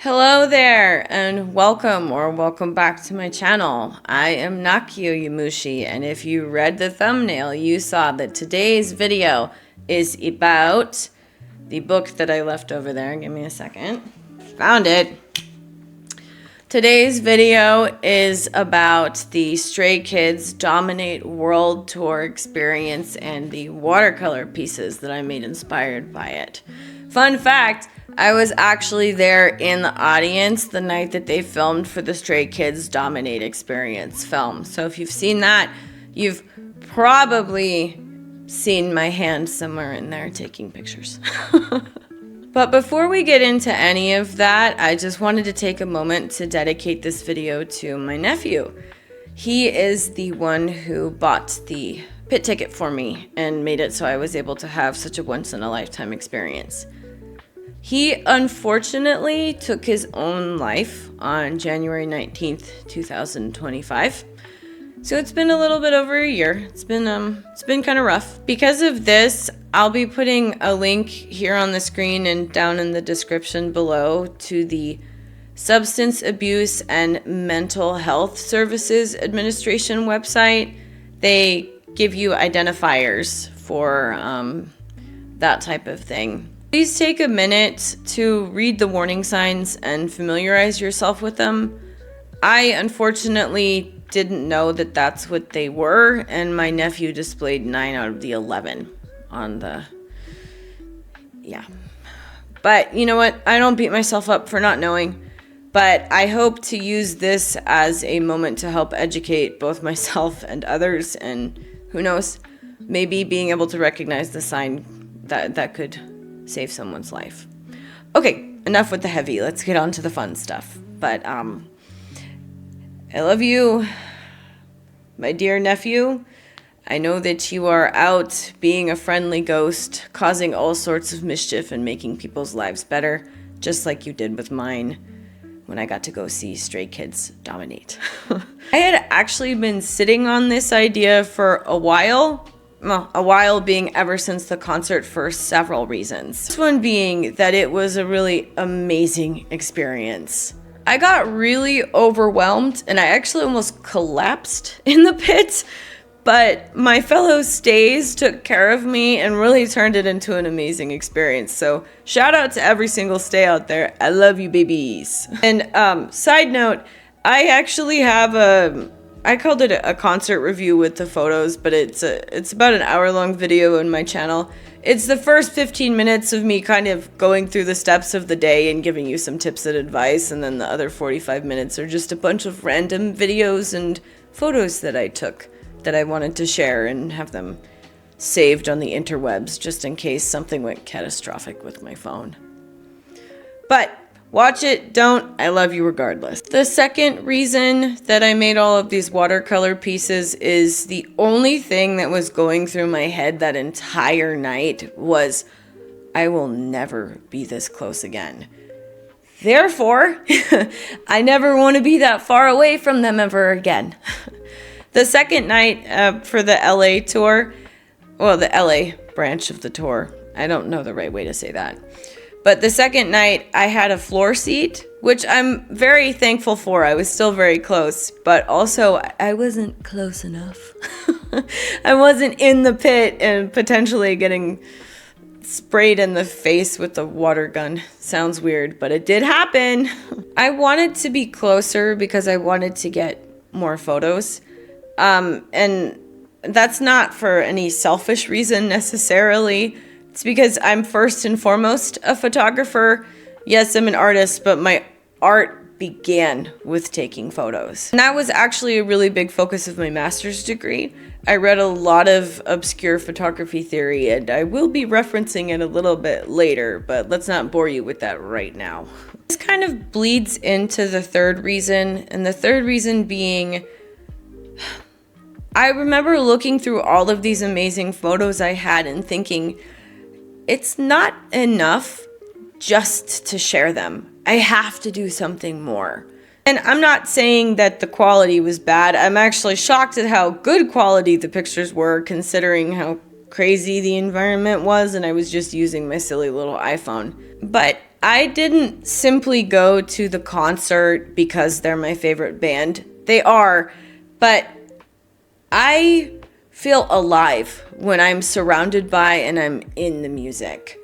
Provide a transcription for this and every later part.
Hello there, and welcome back to my channel. I am Nakio Yamushi, and if you read the thumbnail, you saw that today's video is about the book that I left over there. Give me a second. Found it. Today's video is about the Stray Kids DominATE World Tour experience and the watercolor pieces that I made inspired by it. Fun fact, I was actually there in the audience the night that they filmed for the Stray Kids DominATE experience film. So if you've seen that, you've probably seen my hand somewhere in there taking pictures. But before we get into any of that, I just wanted to take a moment to dedicate this video to my nephew. He is the one who bought the pit ticket for me and made it so I was able to have such a once-in-a-lifetime experience. He unfortunately took his own life on January 19th, 2025. So it's been a little bit over a year. It's been kind of rough. Because of this, I'll be putting a link here on the screen and down in the description below to the Substance Abuse and Mental Health Services Administration website. They give you identifiers for that type of thing. Please take a minute to read the warning signs and familiarize yourself with them. I unfortunately didn't know that that's what they were, and my nephew displayed 9 out of the 11 on the... yeah. But you know what? I don't beat myself up for not knowing, but I hope to use this as a moment to help educate both myself and others, and who knows, maybe being able to recognize the sign that could save someone's life. Okay, enough with the heavy. Let's get on to the fun stuff. But I love you, my dear nephew. I know that you are out being a friendly ghost, causing all sorts of mischief and making people's lives better, just like you did with mine when I got to go see Stray Kids DominATE. I had actually been sitting on this idea for a while. Well, a while being ever since the concert for several reasons. This one being that it was a really amazing experience. I got really overwhelmed and I actually almost collapsed in the pit, but my fellow stays took care of me and really turned it into an amazing experience. So shout out to every single stay out there. I love you, babies. And side note, I actually have I called it a concert review with the photos, but it's about an hour-long video on my channel. It's the first 15 minutes of me kind of going through the steps of the day and giving you some tips and advice, and then the other 45 minutes are just a bunch of random videos and photos that I took that I wanted to share and have them saved on the interwebs just in case something went catastrophic with my phone. But watch it, don't, I love you regardless. The second reason that I made all of these watercolor pieces is the only thing that was going through my head that entire night was, I will never be this close again. Therefore, I never want to be that far away from them ever again. The second night for the LA tour, well, the LA branch of the tour, I don't know the right way to say that. But the second night, I had a floor seat, which I'm very thankful for. I was still very close, but also I wasn't close enough. I wasn't in the pit and potentially getting sprayed in the face with a water gun. Sounds weird, but it did happen. I wanted to be closer because I wanted to get more photos. And that's not for any selfish reason necessarily. It's because I'm first and foremost a photographer. Yes, I'm an artist, but my art began with taking photos. And that was actually a really big focus of my master's degree. I read a lot of obscure photography theory, and I will be referencing it a little bit later, but let's not bore you with that right now. This kind of bleeds into the third reason, and the third reason being, I remember looking through all of these amazing photos I had and thinking, it's not enough just to share them. I have to do something more. And I'm not saying that the quality was bad. I'm actually shocked at how good quality the pictures were, considering how crazy the environment was, and I was just using my silly little iPhone. But I didn't simply go to the concert because they're my favorite band. They are, but I feel alive when I'm surrounded by and I'm in the music.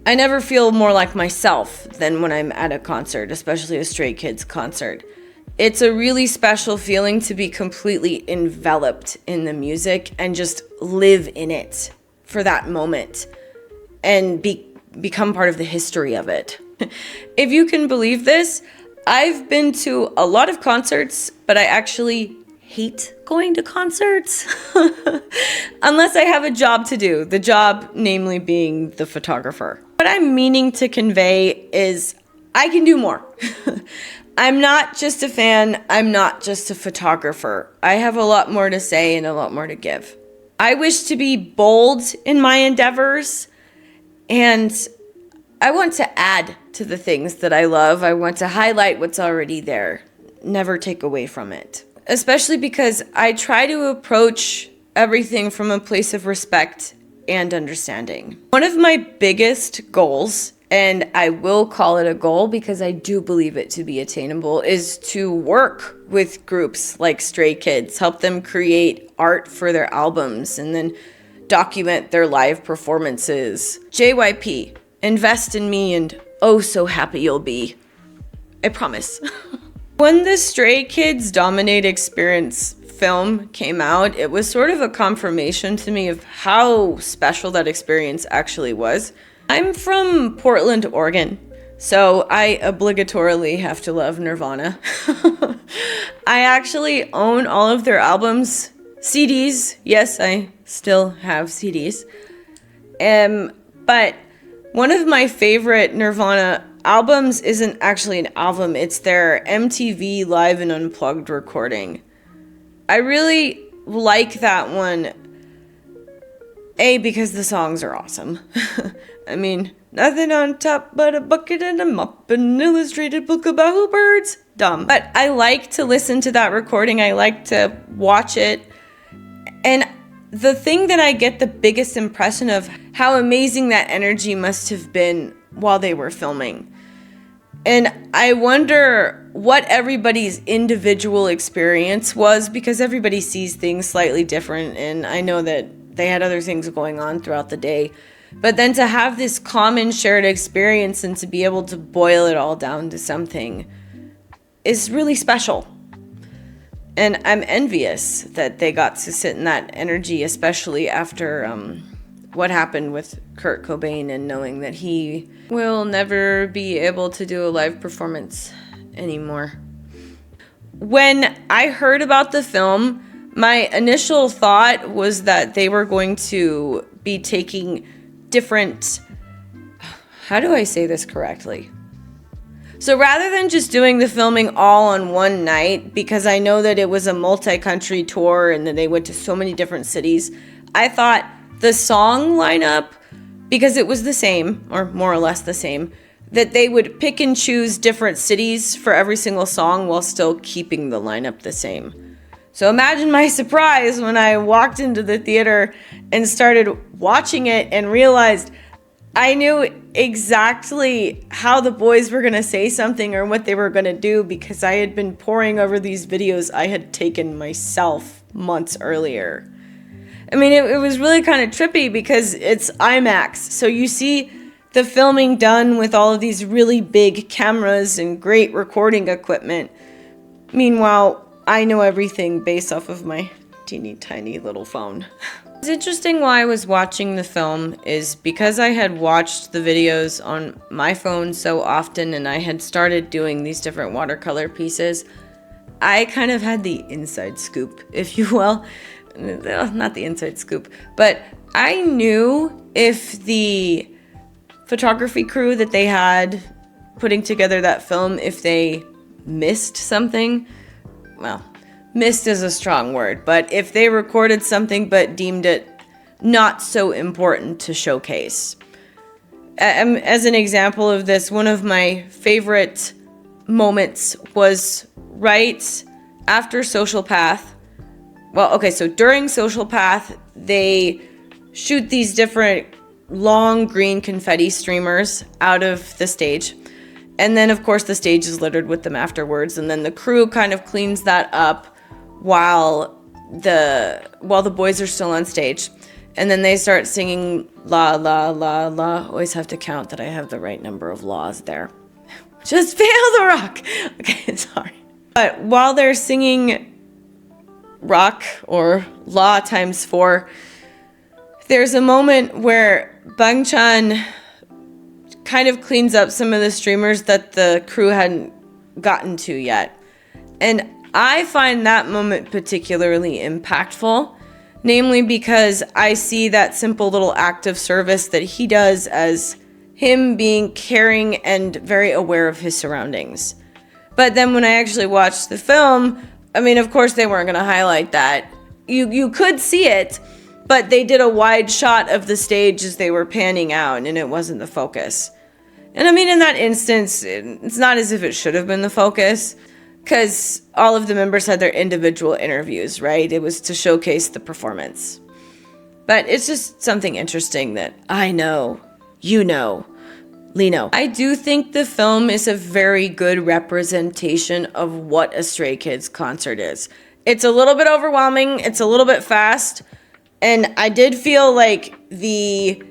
I never feel more like myself than when I'm at a concert, especially a Stray Kids concert. It's a really special feeling to be completely enveloped in the music and just live in it for that moment and become part of the history of it. If you can believe this, I've been to a lot of concerts, but I actually hate going to concerts unless I have a job to do, the job namely being the photographer. What I'm meaning to convey is I can do more. I'm not just a fan, I'm not just a photographer. I have a lot more to say and a lot more to give. I wish to be bold in my endeavors, and I want to add to the things that I love. I want to highlight what's already there, never take away from it. Especially because I try to approach everything from a place of respect and understanding. One of my biggest goals, and I will call it a goal because I do believe it to be attainable, is to work with groups like Stray Kids, help them create art for their albums, and then document their live performances. JYP, invest in me and oh so happy you'll be. I promise. When the Stray Kids DominATE experience film came out, it was sort of a confirmation to me of how special that experience actually was. I'm from Portland, Oregon, so I obligatorily have to love Nirvana. I actually own all of their albums, CDs. Yes, I still have CDs. But one of my favorite Nirvana albums isn't actually an album, it's their MTV Live and Unplugged recording. I really like that one, A, because the songs are awesome. I mean, nothing on top but a bucket and a mop, an illustrated book about birds. Dumb. But I like to listen to that recording, I like to watch it, and the thing that I get the biggest impression of how amazing that energy must have been while they were filming. And I wonder what everybody's individual experience was, because everybody sees things slightly different, and I know that they had other things going on throughout the day. But then to have this common shared experience and to be able to boil it all down to something is really special. And I'm envious that they got to sit in that energy, especially after what happened with Kurt Cobain and knowing that he will never be able to do a live performance anymore. When I heard about the film, my initial thought was that they were going to be taking different... How do I say this correctly? So rather than just doing the filming all on one night, because I know that it was a multi-country tour and that they went to so many different cities, I thought the song lineup, because it was the same, or more or less the same, that they would pick and choose different cities for every single song while still keeping the lineup the same. So imagine my surprise when I walked into the theater and started watching it and realized I knew exactly how the boys were going to say something or what they were going to do, because I had been poring over these videos I had taken myself months earlier. I mean, it was really kind of trippy because it's IMAX, so you see the filming done with all of these really big cameras and great recording equipment. Meanwhile, I know everything based off of my teeny tiny little phone. It's interesting why I was watching the film is because I had watched the videos on my phone so often and I had started doing these different watercolor pieces. I kind of had the inside scoop, if you will. Not the inside scoop, but I knew if the photography crew that they had putting together that film, if they missed something, well, missed is a strong word, but if they recorded something but deemed it not so important to showcase. As an example of this, one of my favorite moments was right after Social Path. Well, okay, so during Social Path, they shoot these different long green confetti streamers out of the stage. And then, of course, the stage is littered with them afterwards. And then the crew kind of cleans that up while the boys are still on stage. And then they start singing la, la, la, la. Always have to count that I have the right number of laws there. Just fail the rock. Okay, sorry. But while they're singing rock or la times 4, there's a moment where Bangchan kind of cleans up some of the streamers that the crew hadn't gotten to yet. And I find that moment particularly impactful, namely because I see that simple little act of service that he does as him being caring and very aware of his surroundings. But then when I actually watched the film, I mean, of course they weren't going to highlight that. You could see it, but they did a wide shot of the stage as they were panning out, and it wasn't the focus. And I mean, in that instance, it's not as if it should have been the focus, because all of the members had their individual interviews, right? It was to showcase the performance. But it's just something interesting that I know, you know, Lino. I do think the film is a very good representation of what a Stray Kids concert is. It's a little bit overwhelming, it's a little bit fast, and I did feel like the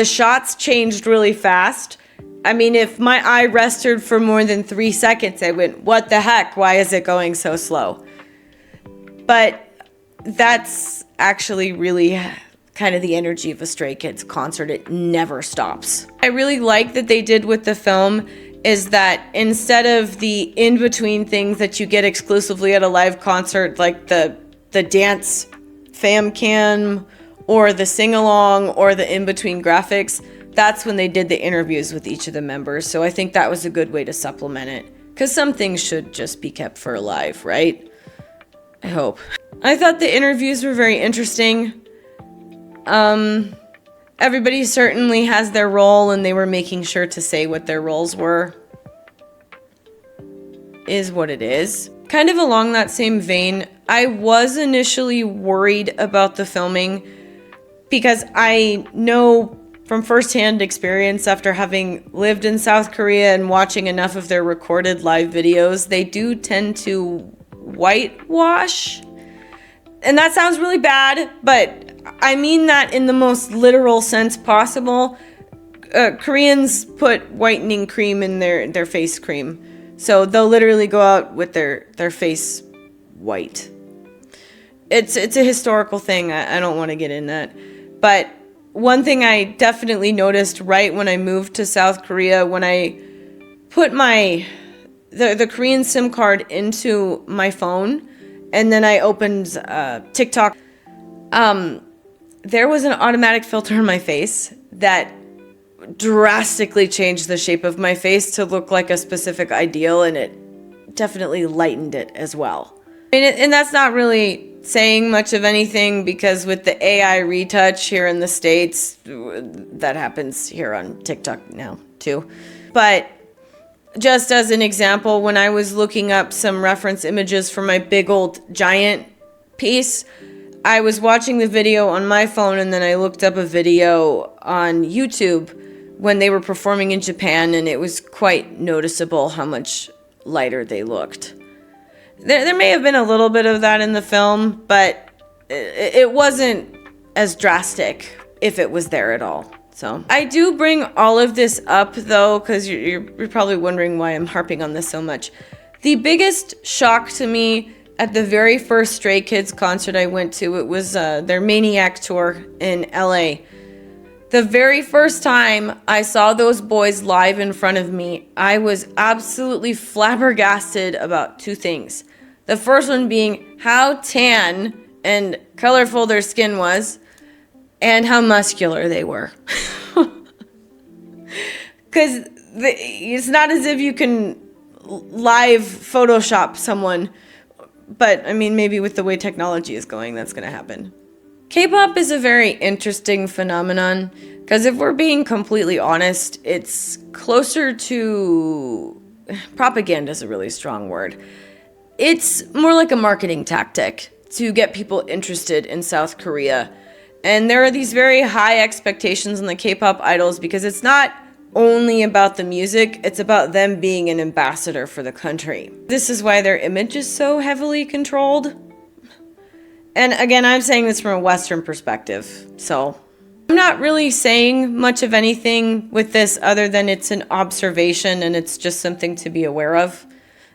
shots changed really fast. I mean, if my eye rested for more than 3 seconds, I went, what the heck? Why is it going so slow? But that's actually really kind of the energy of a Stray Kids concert. It never stops. I really like that they did with the film is that instead of the in-between things that you get exclusively at a live concert, like the dance fam cam or the sing-along or the in-between graphics, that's when they did the interviews with each of the members. So I think that was a good way to supplement it, because some things should just be kept for live, right? I hope. I thought the interviews were very interesting. Everybody certainly has their role, and they were making sure to say what their roles were. Is what it is. Kind of along that same vein, I was initially worried about the filming because I know from firsthand experience after having lived in South Korea and watching enough of their recorded live videos, they do tend to whitewash. And that sounds really bad, but I mean that in the most literal sense possible. Koreans put whitening cream in their face cream. So they'll literally go out with their face white. It's a historical thing. I don't want to get in that. But one thing I definitely noticed right when I moved to South Korea, when I put the Korean SIM card into my phone, and then I opened TikTok, there was an automatic filter on my face that drastically changed the shape of my face to look like a specific ideal, and it definitely lightened it as well. And that's not really saying much of anything, because with the AI retouch here in the States, that happens here on TikTok now too. But just as an example, when I was looking up some reference images for my big old giant piece, I was watching the video on my phone, and then I looked up a video on YouTube when they were performing in Japan, and it was quite noticeable how much lighter they looked. There may have been a little bit of that in the film, but it wasn't as drastic if it was there at all. So I do bring all of this up, though, because you're probably wondering why I'm harping on this so much. The biggest shock to me at the very first Stray Kids concert I went to, it was their Maniac tour in LA. The very first time I saw those boys live in front of me, I was absolutely flabbergasted about two things. The first one being how tan and colorful their skin was, and how muscular they were. Because it's not as if you can live Photoshop someone, but I mean, maybe with the way technology is going, that's going to happen. K-pop is a very interesting phenomenon, because if we're being completely honest, it's closer to... propaganda is a really strong word. It's more like a marketing tactic to get people interested in South Korea. And there are these very high expectations on the K-pop idols because it's not only about the music, it's about them being an ambassador for the country. This is why their image is so heavily controlled. And again, I'm saying this from a Western perspective, so I'm not really saying much of anything with this other than it's an observation and it's just something to be aware of.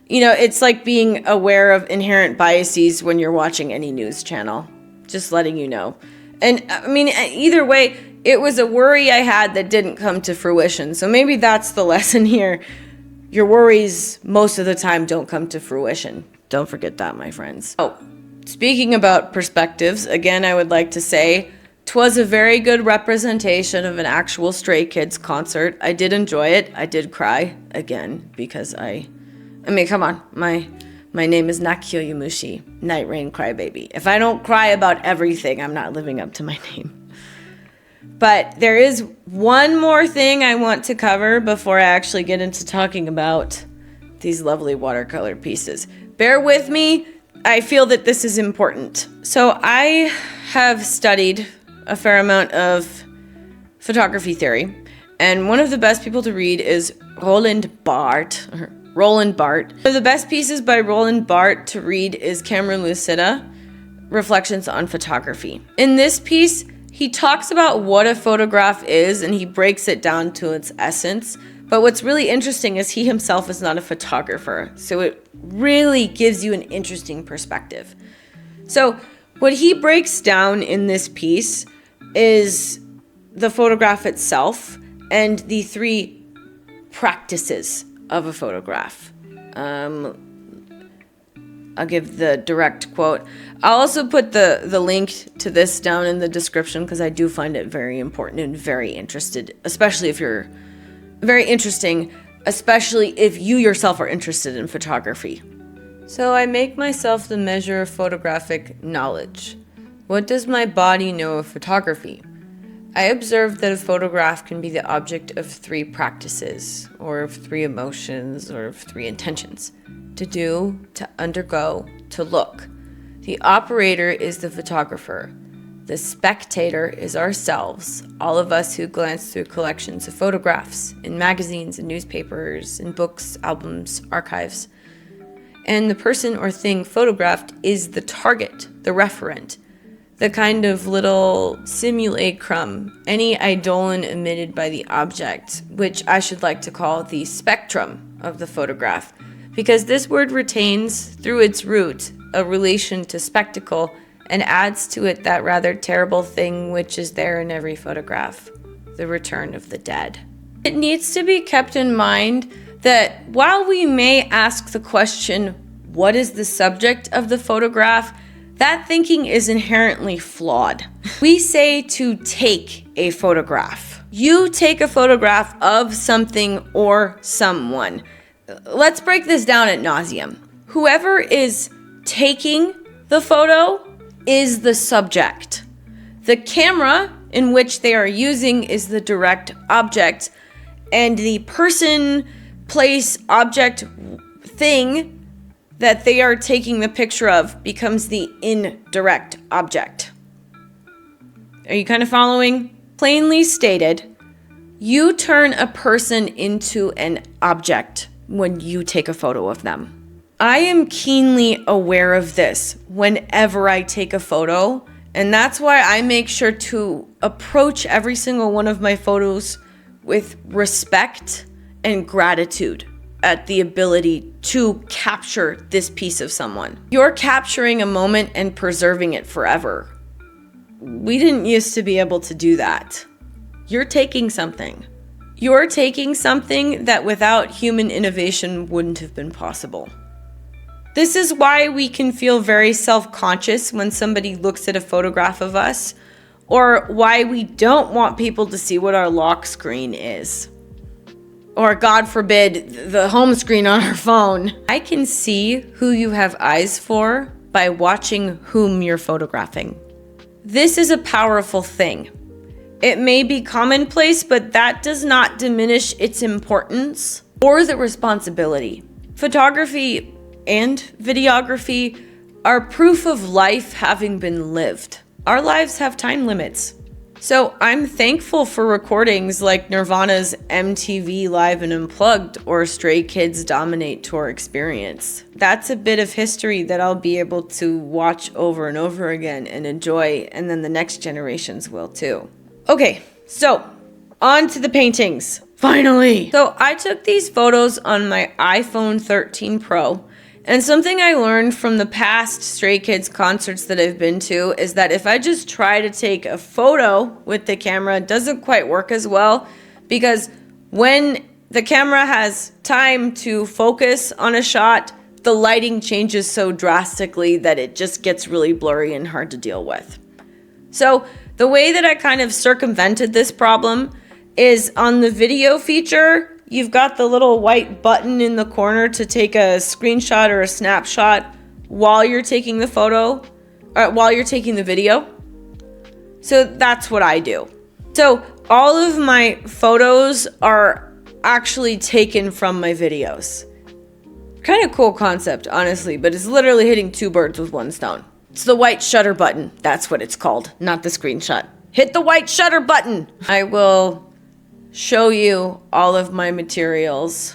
You know, it's like being aware of inherent biases when you're watching any news channel. Just letting you know. And I mean, either way, it was a worry I had that didn't come to fruition. So maybe that's the lesson here. Your worries most of the time don't come to fruition. Don't forget that, my friends. Oh, speaking about perspectives, again, I would like to say, 'twas a very good representation of an actual Stray Kids concert. I did enjoy it. I did cry, again, because I mean, come on, my name is Nakio Yamushi, Night Rain Crybaby. If I don't cry about everything, I'm not living up to my name. But there is one more thing I want to cover before I actually get into talking about these lovely watercolor pieces. Bear with me. I feel that this is important. So I have studied a fair amount of photography theory, and one of the best people to read is Roland Barthes. One of the best pieces by Roland Barthes to read is Camera Lucida, Reflections on Photography. In this piece, he talks about what a photograph is and he breaks it down to its essence. But what's really interesting is he himself is not a photographer. So it really gives you an interesting perspective. So what he breaks down in this piece is the photograph itself and the three practices of a photograph. I'll give the direct quote. I'll also put the link to this down in the description because I do find it very important and very interested, especially if you're very interesting, especially if you yourself are interested in photography. So I make myself the measure of photographic knowledge. What does my body know of photography? I observed that a photograph can be the object of three practices, or of three emotions, or of three intentions. To do, to undergo, to look. The operator is the photographer. The spectator is ourselves, all of us who glance through collections of photographs, in magazines and newspapers, in books, albums, archives. And the person or thing photographed is the target, the referent, the kind of little simulacrum, any eidolon emitted by the object, which I should like to call the spectrum of the photograph, because this word retains, through its root, a relation to spectacle and adds to it that rather terrible thing which is there in every photograph, the return of the dead. It needs to be kept in mind that while we may ask the question, what is the subject of the photograph? That thinking is inherently flawed. We say to take a photograph. You take a photograph of something or someone. Let's break this down ad nauseum. Whoever is taking the photo is the subject. The camera in which they are using is the direct object, and the person, place, object, thing that they are taking the picture of becomes the indirect object. Are you kind of following? Plainly stated, you turn a person into an object when you take a photo of them. I am keenly aware of this whenever I take a photo, and that's why I make sure to approach every single one of my photos with respect and gratitude at the ability to capture this piece of someone. You're capturing a moment and preserving it forever. We didn't used to be able to do that. You're taking something. You're taking something that without human innovation wouldn't have been possible. This is why we can feel very self-conscious when somebody looks at a photograph of us, or why we don't want people to see what our lock screen is. Or, God forbid, the home screen on our phone. I can see who you have eyes for by watching whom you're photographing. This is a powerful thing. It may be commonplace, but that does not diminish its importance or the responsibility. Photography and videography are proof of life having been lived. our lives have time limits. So I'm thankful for recordings like Nirvana's MTV Live and Unplugged or Stray Kids' DominATE tour experience. That's a bit of history that I'll be able to watch over and over again and enjoy, and then the next generations will too. Okay, so on to the paintings, finally. So I took these photos on my iPhone 13 Pro. And something I learned from the past Stray Kids concerts that I've been to is that if I just try to take a photo with the camera, it doesn't quite work as well, because when the camera has time to focus on a shot, the lighting changes so drastically that it just gets really blurry and hard to deal with. So the way that I kind of circumvented this problem is on the video feature, you've got the little white button in the corner to take a screenshot or a snapshot while you're taking the photo, or while you're taking the video. So that's what I do. So all of my photos are actually taken from my videos. Kind of cool concept, honestly, but it's literally hitting two birds with one stone. It's the white shutter button. That's what it's called, not the screenshot. Hit the white shutter button. I will show you all of my materials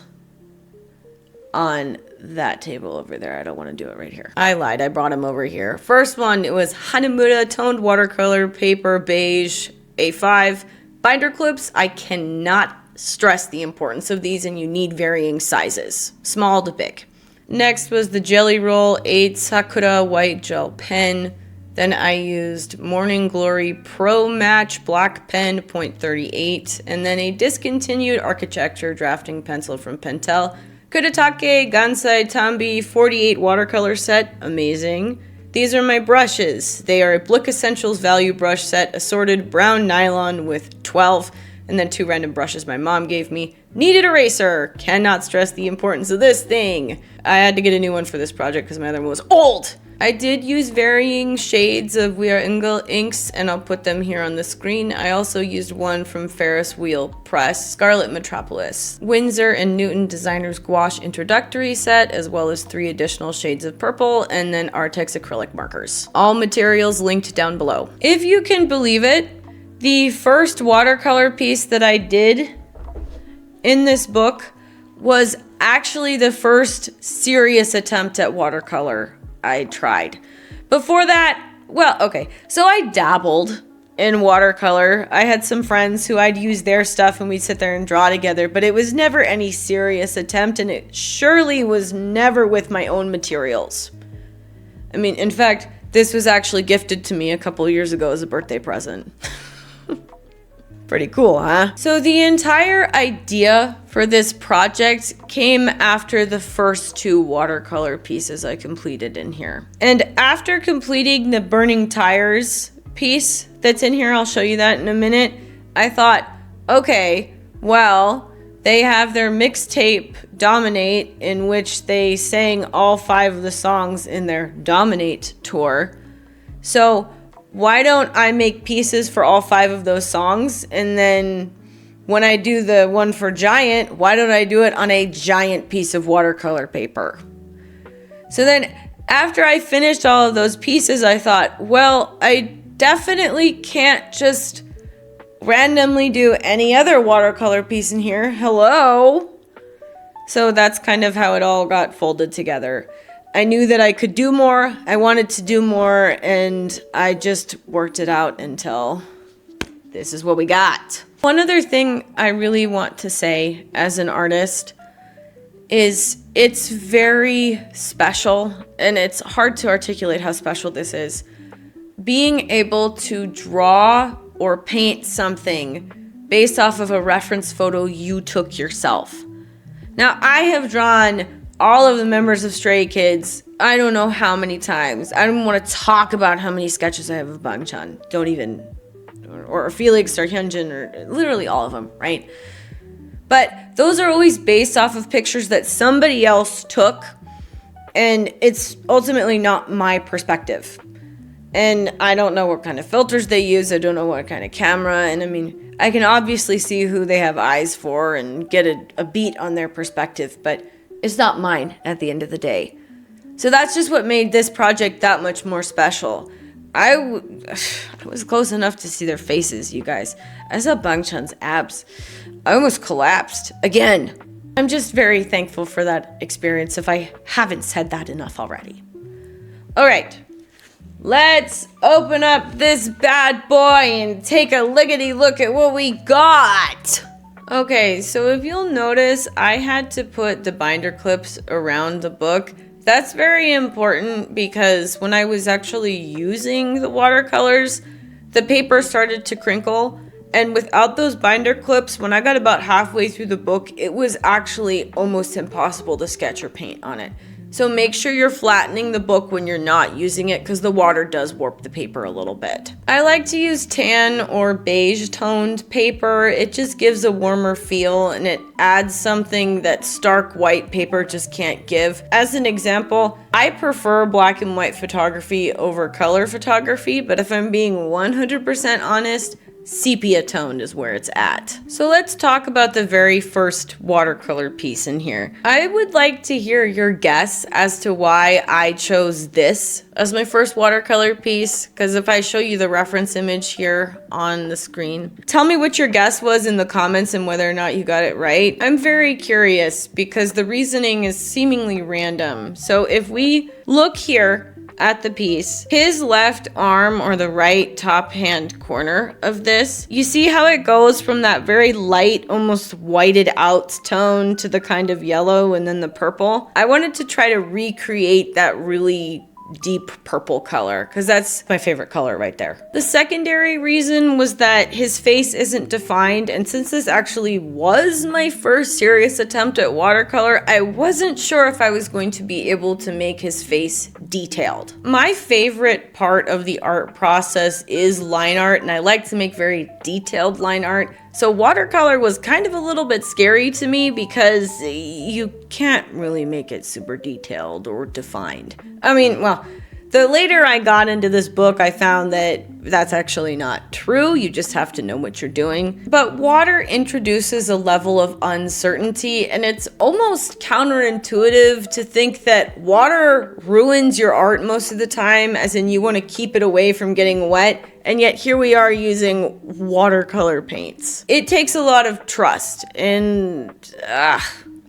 on that table over there. I don't want to do it right here. I lied. I brought them over here. First one, it was Hahnemühle toned watercolor paper, beige, A5. Binder clips, I cannot stress the importance of these, and you need varying sizes, small to big. Next was the Jelly Roll 8 Sakura white gel pen. Then I used Morning Glory Pro Match Black Pen .38, and then a discontinued architecture drafting pencil from Pentel. Kuretake Gansai Tambi 48 watercolor set, amazing. These are my brushes. They are a Blick Essentials Value Brush Set, assorted brown nylon with 12, and then 2 random brushes my mom gave me. Kneaded eraser, cannot stress the importance of this thing. I had to get a new one for this project because my other one was old. I did use varying shades of We Are Ingle inks, and I'll put them here on the screen. I also used one from Ferris Wheel Press, Scarlet Metropolis, Winsor and Newton Designers Gouache Introductory Set, as well as 3 additional shades of purple, and then Artex acrylic markers. All materials linked down below. If you can believe it, the first watercolor piece that I did in this book was actually the first serious attempt at watercolor I tried. Before that, well, okay, so I dabbled in watercolor. I had some friends who I'd use their stuff and we'd sit there and draw together, but it was never any serious attempt, and it surely was never with my own materials. I mean, in fact, this was actually gifted to me a couple years ago as a birthday present. Pretty cool, huh? So the entire idea for this project came after the first 2 watercolor pieces I completed in here. And after completing the Burning Tires piece that's in here, I'll show you that in a minute, I thought, okay, well, they have their mixtape DominATE, in which they sang all 5 of the songs in their DominATE tour. So why don't I make pieces for all 5 of those songs, and then when I do the one for Giant, why don't I do it on a giant piece of watercolor paper? So then after I finished all of those pieces, I thought, well, I definitely can't just randomly do any other watercolor piece in here. Hello? So that's kind of how it all got folded together. I knew that I could do more, I wanted to do more, and I just worked it out until this is what we got. One other thing I really want to say as an artist is it's very special, and it's hard to articulate how special this is. Being able to draw or paint something based off of a reference photo you took yourself. Now, I have drawn all of the members of Stray Kids, I don't know how many times. I don't want to talk about how many sketches I have of Bangchan. Don't even. Or Felix or Hyunjin, or literally all of them, right? But those are always based off of pictures that somebody else took, and it's ultimately not my perspective. And I don't know what kind of filters they use. I don't know what kind of camera. And I mean, I can obviously see who they have eyes for and get a beat on their perspective, but it's not mine at the end of the day. So that's just what made this project that much more special. I was close enough to see their faces, you guys. I saw Bangchan's abs. I almost collapsed again. I'm just very thankful for that experience if I haven't said that enough already. All right, let's open up this bad boy and take a lickety look at what we got. Okay, so if you'll notice, I had to put the binder clips around the book. That's very important because when I was actually using the watercolors, the paper started to crinkle. And without those binder clips, when I got about halfway through the book, it was actually almost impossible to sketch or paint on it. So make sure you're flattening the book when you're not using it because the water does warp the paper a little bit. I like to use tan or beige toned paper. It just gives a warmer feel and it adds something that stark white paper just can't give. As an example, I prefer black and white photography over color photography, but if I'm being 100% honest, sepia toned is where it's at. So let's talk about the very first watercolor piece in here. I would like to hear your guess as to why I chose this as my first watercolor piece, because if I show you the reference image here on the screen, tell me what your guess was in the comments and whether or not you got it right. I'm very curious because the reasoning is seemingly random. So if we look here at the piece, his left arm or the right top hand corner of this, you see how it goes from that very light, almost whited out tone to the kind of yellow and then the purple. I wanted to try to recreate that really deep purple color because that's my favorite color right there. The secondary reason was that his face isn't defined, and since this actually was my first serious attempt at watercolor, I wasn't sure if I was going to be able to make his face detailed. My favorite part of the art process is line art, and I like to make very detailed line art. So watercolor was kind of a little bit scary to me because you can't really make it super detailed or defined. I mean, well, the later I got into this book, I found that that's actually not true. You just have to know what you're doing. But water introduces a level of uncertainty, and it's almost counterintuitive to think that water ruins your art most of the time, as in you want to keep it away from getting wet. And yet here we are using watercolor paints. It takes a lot of trust, and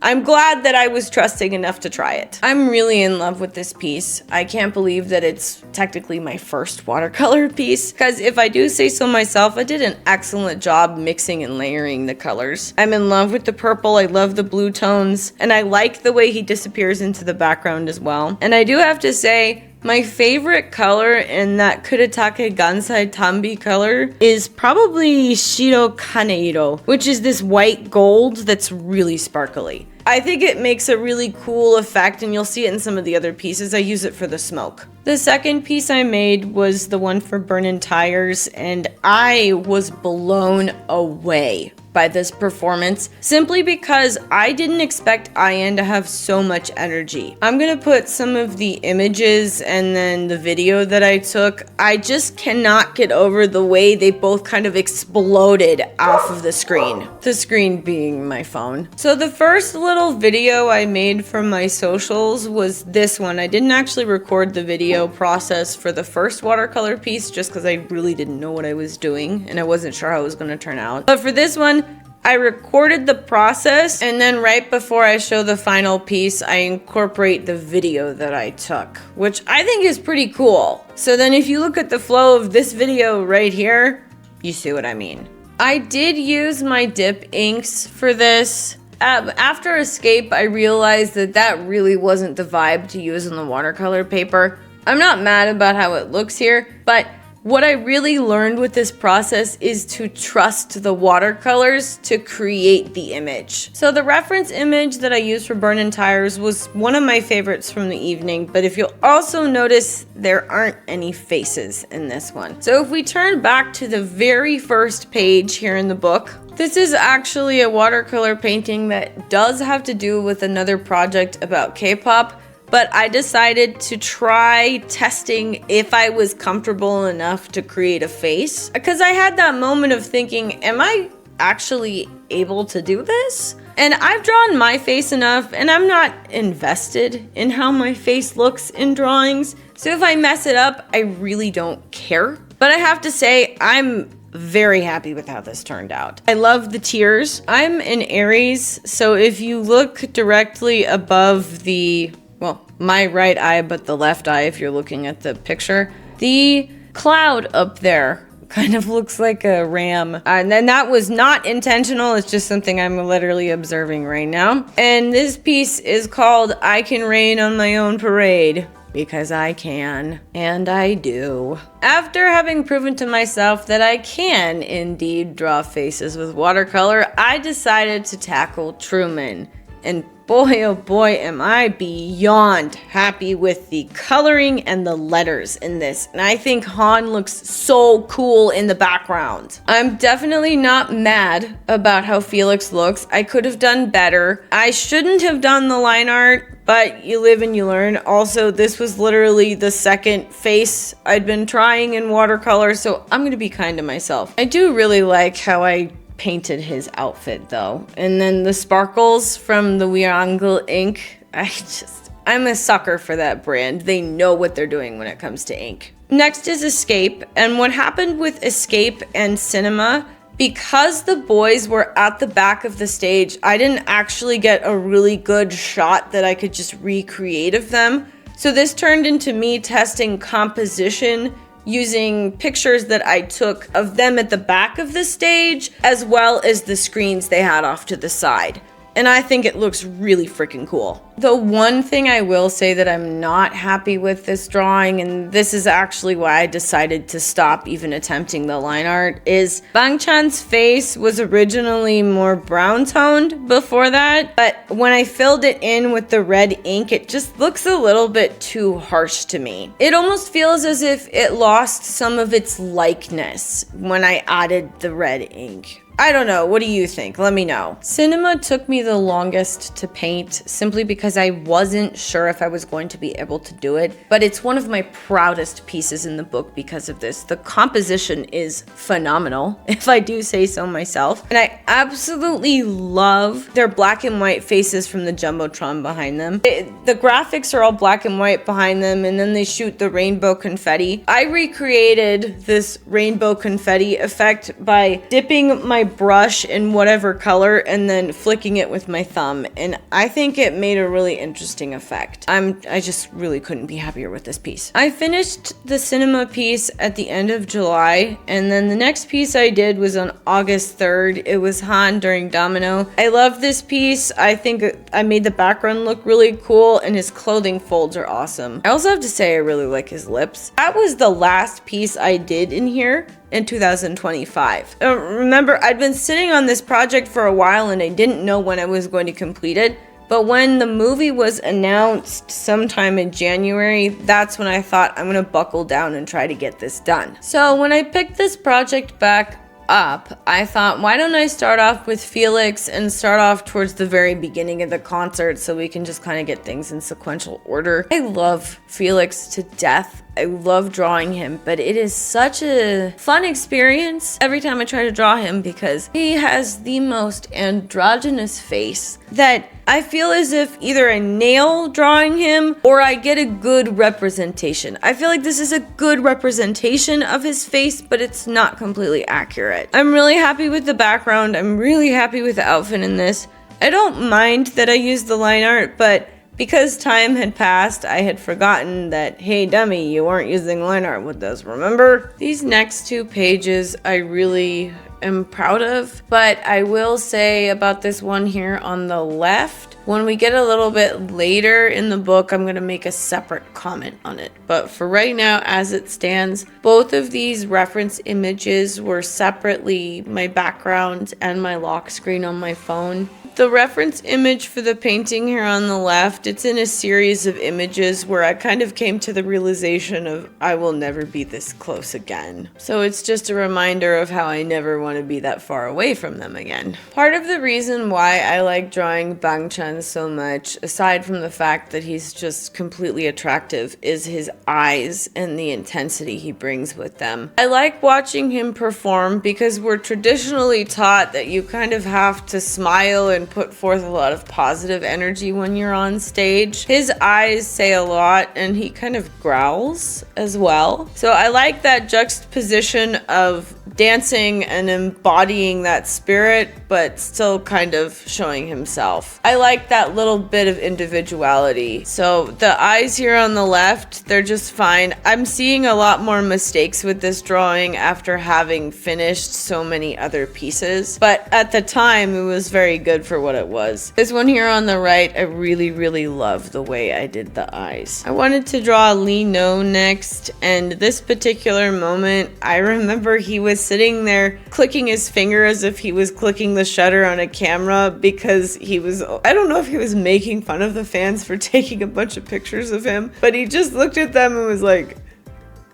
I'm glad that I was trusting enough to try it. I'm really in love with this piece. I can't believe that it's technically my first watercolor piece, because if I do say so myself, I did an excellent job mixing and layering the colors. I'm in love with the purple, I love the blue tones, and I like the way he disappears into the background as well. And I do have to say, my favorite color in that Kuretake Gansai Tambi color is probably Shiro Kaneiro, which is this white gold that's really sparkly. I think it makes a really cool effect, and you'll see it in some of the other pieces. I use it for the smoke. The second piece I made was the one for burn-in tires, and I was blown away by this performance simply because I didn't expect Ian to have so much energy. I'm gonna put some of the images and then the video that I took. I just cannot get over the way they both kind of exploded off of the screen. The screen being my phone. So the first little video I made from my socials was this one. I didn't actually record the video process for the first watercolor piece just because I really didn't know what I was doing and I wasn't sure how it was gonna turn out. But for this one, I recorded the process, and then right before I show the final piece, I incorporate the video that I took, which I think is pretty cool. So then if you look at the flow of this video right here, you see what I mean. I did use my dip inks for this. After Escape, I realized that that really wasn't the vibe to use on the watercolor paper. I'm not mad about how it looks here, but what I really learned with this process is to trust the watercolors to create the image. So the reference image that I used for burn-in tires was one of my favorites from the evening, but if you'll also notice, there aren't any faces in this one. So if we turn back to the very first page here in the book, this is actually a watercolor painting that does have to do with another project about K-pop, but I decided to try testing if I was comfortable enough to create a face. Because I had that moment of thinking, am I actually able to do this? And I've drawn my face enough, and I'm not invested in how my face looks in drawings. So if I mess it up, I really don't care. But I have to say, I'm very happy with how this turned out. I love the tears. I'm an Aries, so if you look directly above the, well, my right eye, but the left eye, if you're looking at the picture, the cloud up there kind of looks like a ram. And then that was not intentional. It's just something I'm literally observing right now. And this piece is called I Can Rain on My Own Parade. Because I can, and I do. After having proven to myself that I can indeed draw faces with watercolor, I decided to tackle Truman. And boy, oh boy, am I beyond happy with the coloring and the letters in this. And I think Han looks so cool in the background. I'm definitely not mad about how Felix looks. I could have done better. I shouldn't have done the line art, but you live and you learn. Also, this was literally the second face I'd been trying in watercolor, so I'm gonna be kind to myself. I do really like how I painted his outfit though. And then the sparkles from the Wirangle ink, I'm a sucker for that brand. They know what they're doing when it comes to ink. Next is Escape, and what happened with Escape and Cinema, because the boys were at the back of the stage, I didn't actually get a really good shot that I could just recreate of them. So this turned into me testing composition using pictures that I took of them at the back of the stage, as well as the screens they had off to the side. And I think it looks really freaking cool. The one thing I will say that I'm not happy with this drawing, and this is actually why I decided to stop even attempting the line art, is Bang Chan's face was originally more brown toned before that, but when I filled it in with the red ink, it just looks a little bit too harsh to me. It almost feels as if it lost some of its likeness when I added the red ink. I don't know, what do you think? Let me know. Cinema took me the longest to paint simply because I wasn't sure if I was going to be able to do it, but it's one of my proudest pieces in the book because of this. The composition is phenomenal, if I do say so myself, and I absolutely love their black and white faces from the Jumbotron behind them. The graphics are all black and white behind them, and then they shoot the rainbow confetti. I recreated this rainbow confetti effect by dipping my brush in whatever color and then flicking it with my thumb, and I think it made a really interesting effect. I just really couldn't be happier with this piece. I finished the Cinema piece at the end of July, and then the next piece I did was on August 3rd. It was Han during Domino. I love this piece. I think I made the background look really cool, and his clothing folds are awesome. I also have to say I really like his lips. That was the last piece I did in here in 2025. Remember, I'd been sitting on this project for a while and I didn't know when I was going to complete it, but when the movie was announced sometime in January, that's when I thought I'm gonna buckle down and try to get this done. So when I picked this project back up, I thought, why don't I start off with Felix and start off towards the very beginning of the concert so we can just kind of get things in sequential order. I love Felix to death. I love drawing him, but it is such a fun experience every time I try to draw him because he has the most androgynous face that I feel as if either I nail drawing him or I get a good representation. I feel like this is a good representation of his face, but it's not completely accurate. I'm really happy with the background. I'm really happy with the outfit in this. I don't mind that I used the line art, but because time had passed, I had forgotten that, hey dummy, you weren't using line art with this, remember? These next two pages I really am proud of, but I will say about this one here on the left, when we get a little bit later in the book, I'm gonna make a separate comment on it. But for right now, as it stands, both of these reference images were separately my background and my lock screen on my phone. The reference image for the painting here on the left, it's in a series of images where I kind of came to the realization of I will never be this close again. So it's just a reminder of how I never want to be that far away from them again. Part of the reason why I like drawing Bang Chan so much, aside from the fact that he's just completely attractive, is his eyes and the intensity he brings with them. I like watching him perform because we're traditionally taught that you kind of have to smile and and put forth a lot of positive energy when you're on stage. His eyes say a lot, and he kind of growls as well. So I like that juxtaposition of dancing and embodying that spirit, but still kind of showing himself. I like that little bit of individuality. So the eyes here on the left, they're just fine. I'm seeing a lot more mistakes with this drawing after having finished so many other pieces, but at the time it was very good for what it was. This one here on the right, I really love the way I did the eyes. I wanted to draw Lee No next, and this particular moment, I remember he was sitting there clicking his finger as if he was clicking the shutter on a camera because he was, I don't know if he was making fun of the fans for taking a bunch of pictures of him, but he just looked at them and was like,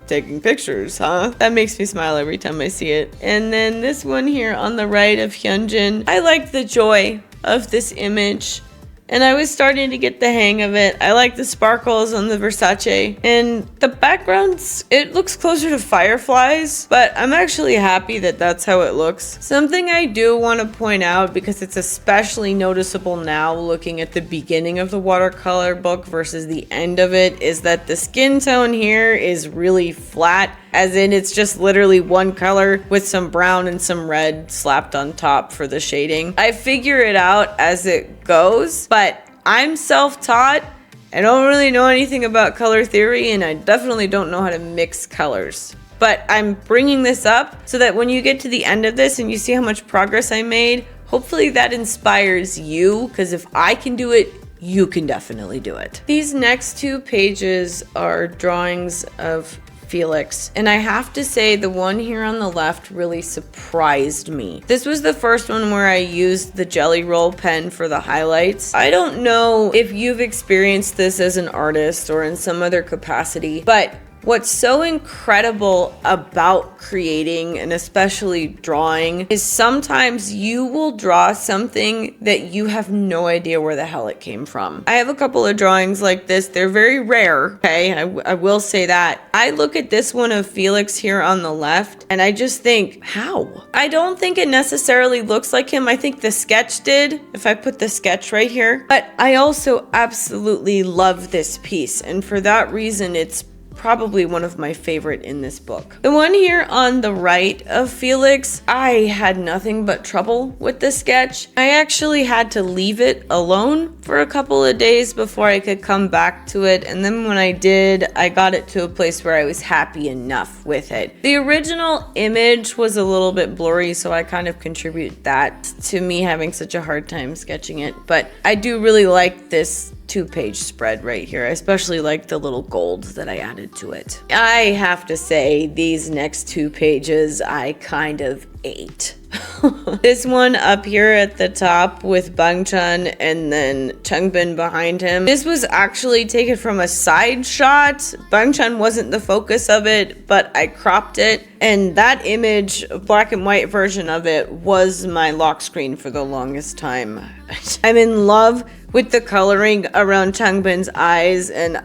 taking pictures, huh? That makes me smile every time I see it. And then this one here on the right of Hyunjin, I like the joy of this image, and I was starting to get the hang of it. I like the sparkles on the Versace, and the backgrounds, it looks closer to fireflies, but I'm actually happy that that's how it looks. Something I do want to point out, because it's especially noticeable now looking at the beginning of the watercolor book versus the end of it, is that the skin tone here is really flat, as in it's just literally one color with some brown and some red slapped on top for the shading. I figure it out as it goes, but I'm self-taught. I don't really know anything about color theory, and I definitely don't know how to mix colors. But I'm bringing this up so that when you get to the end of this and you see how much progress I made, hopefully that inspires you, because if I can do it, you can definitely do it. These next two pages are drawings of Felix, and I have to say the one here on the left really surprised me. This was the first one where I used the Jelly Roll pen for the highlights. I don't know if you've experienced this as an artist or in some other capacity, but what's so incredible about creating, and especially drawing, is sometimes you will draw something that you have no idea where the hell it came from. I have a couple of drawings like this. They're very rare, okay? I will say that. I look at this one of Felix here on the left, and I just think, how? I don't think it necessarily looks like him. I think the sketch did, if I put the sketch right here. But I also absolutely love this piece, and for that reason, it's probably one of my favorite in this book. The one here on the right of Felix, I had nothing but trouble with the sketch. I actually had to leave it alone for a couple of days before I could come back to it, and then when I did, I got it to a place where I was happy enough with it. The original image was a little bit blurry, so I kind of contribute that to me having such a hard time sketching it, but I do really like this two-page spread right here. I especially like the little gold that I added to it. I have to say, these next two pages I kind of ate. This one up here at the top with Bangchan and then Changbin behind him. This was actually taken from a side shot. Bangchan wasn't the focus of it, but I cropped it. And that image, black and white version of it, was my lock screen for the longest time. I'm in love with the coloring around Changbin's eyes, and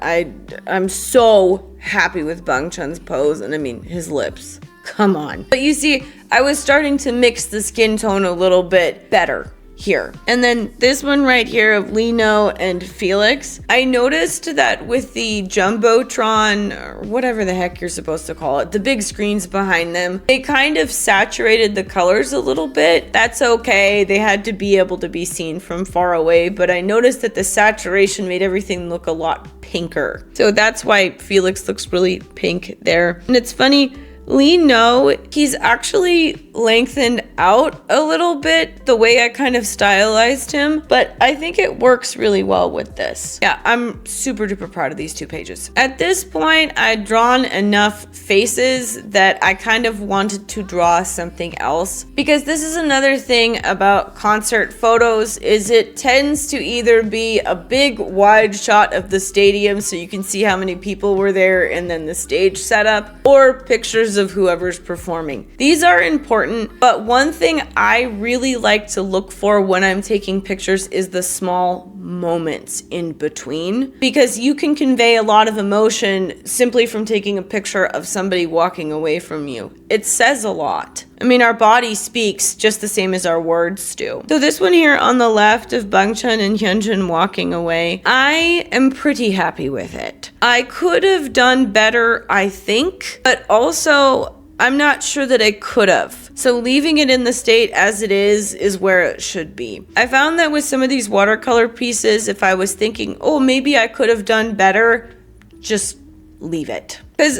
I'm so happy with Bangchan's pose, and I mean his lips. Come on. But you see, I was starting to mix the skin tone a little bit better here. And then this one right here of Lino and Felix, I noticed that with the Jumbotron, or whatever the heck you're supposed to call it, the big screens behind them, they kind of saturated the colors a little bit. That's okay. They had to be able to be seen from far away, but I noticed that the saturation made everything look a lot pinker. So that's why Felix looks really pink there. And it's funny, Lee No, he's actually lengthened out a little bit the way I kind of stylized him, but I think it works really well with this. Yeah, I'm super duper proud of these two pages. At this point, I'd drawn enough faces that I kind of wanted to draw something else, because this is another thing about concert photos, is it tends to either be a big wide shot of the stadium so you can see how many people were there and then the stage setup, or pictures of whoever's performing. These are important important. But one thing I really like to look for when I'm taking pictures is the small moments in between, because you can convey a lot of emotion simply from taking a picture of somebody walking away from you. It says a lot. I mean, our body speaks just the same as our words do. So this one here on the left of Bangchan and Hyunjin walking away, I am pretty happy with it. I could have done better, I think, but also I'm not sure that I could have. So leaving it in the state as it is where it should be. I found that with some of these watercolor pieces, if I was thinking, oh, maybe I could have done better, just leave it. Because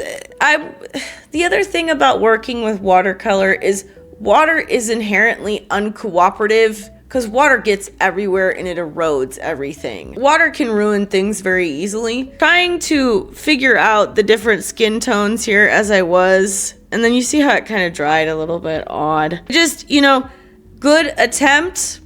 the other thing about working with watercolor is water is inherently uncooperative, because water gets everywhere and it erodes everything. Water can ruin things very easily. Trying to figure out the different skin tones here as I was, and then you see how it kind of dried a little bit odd. Just, you know, good attempt,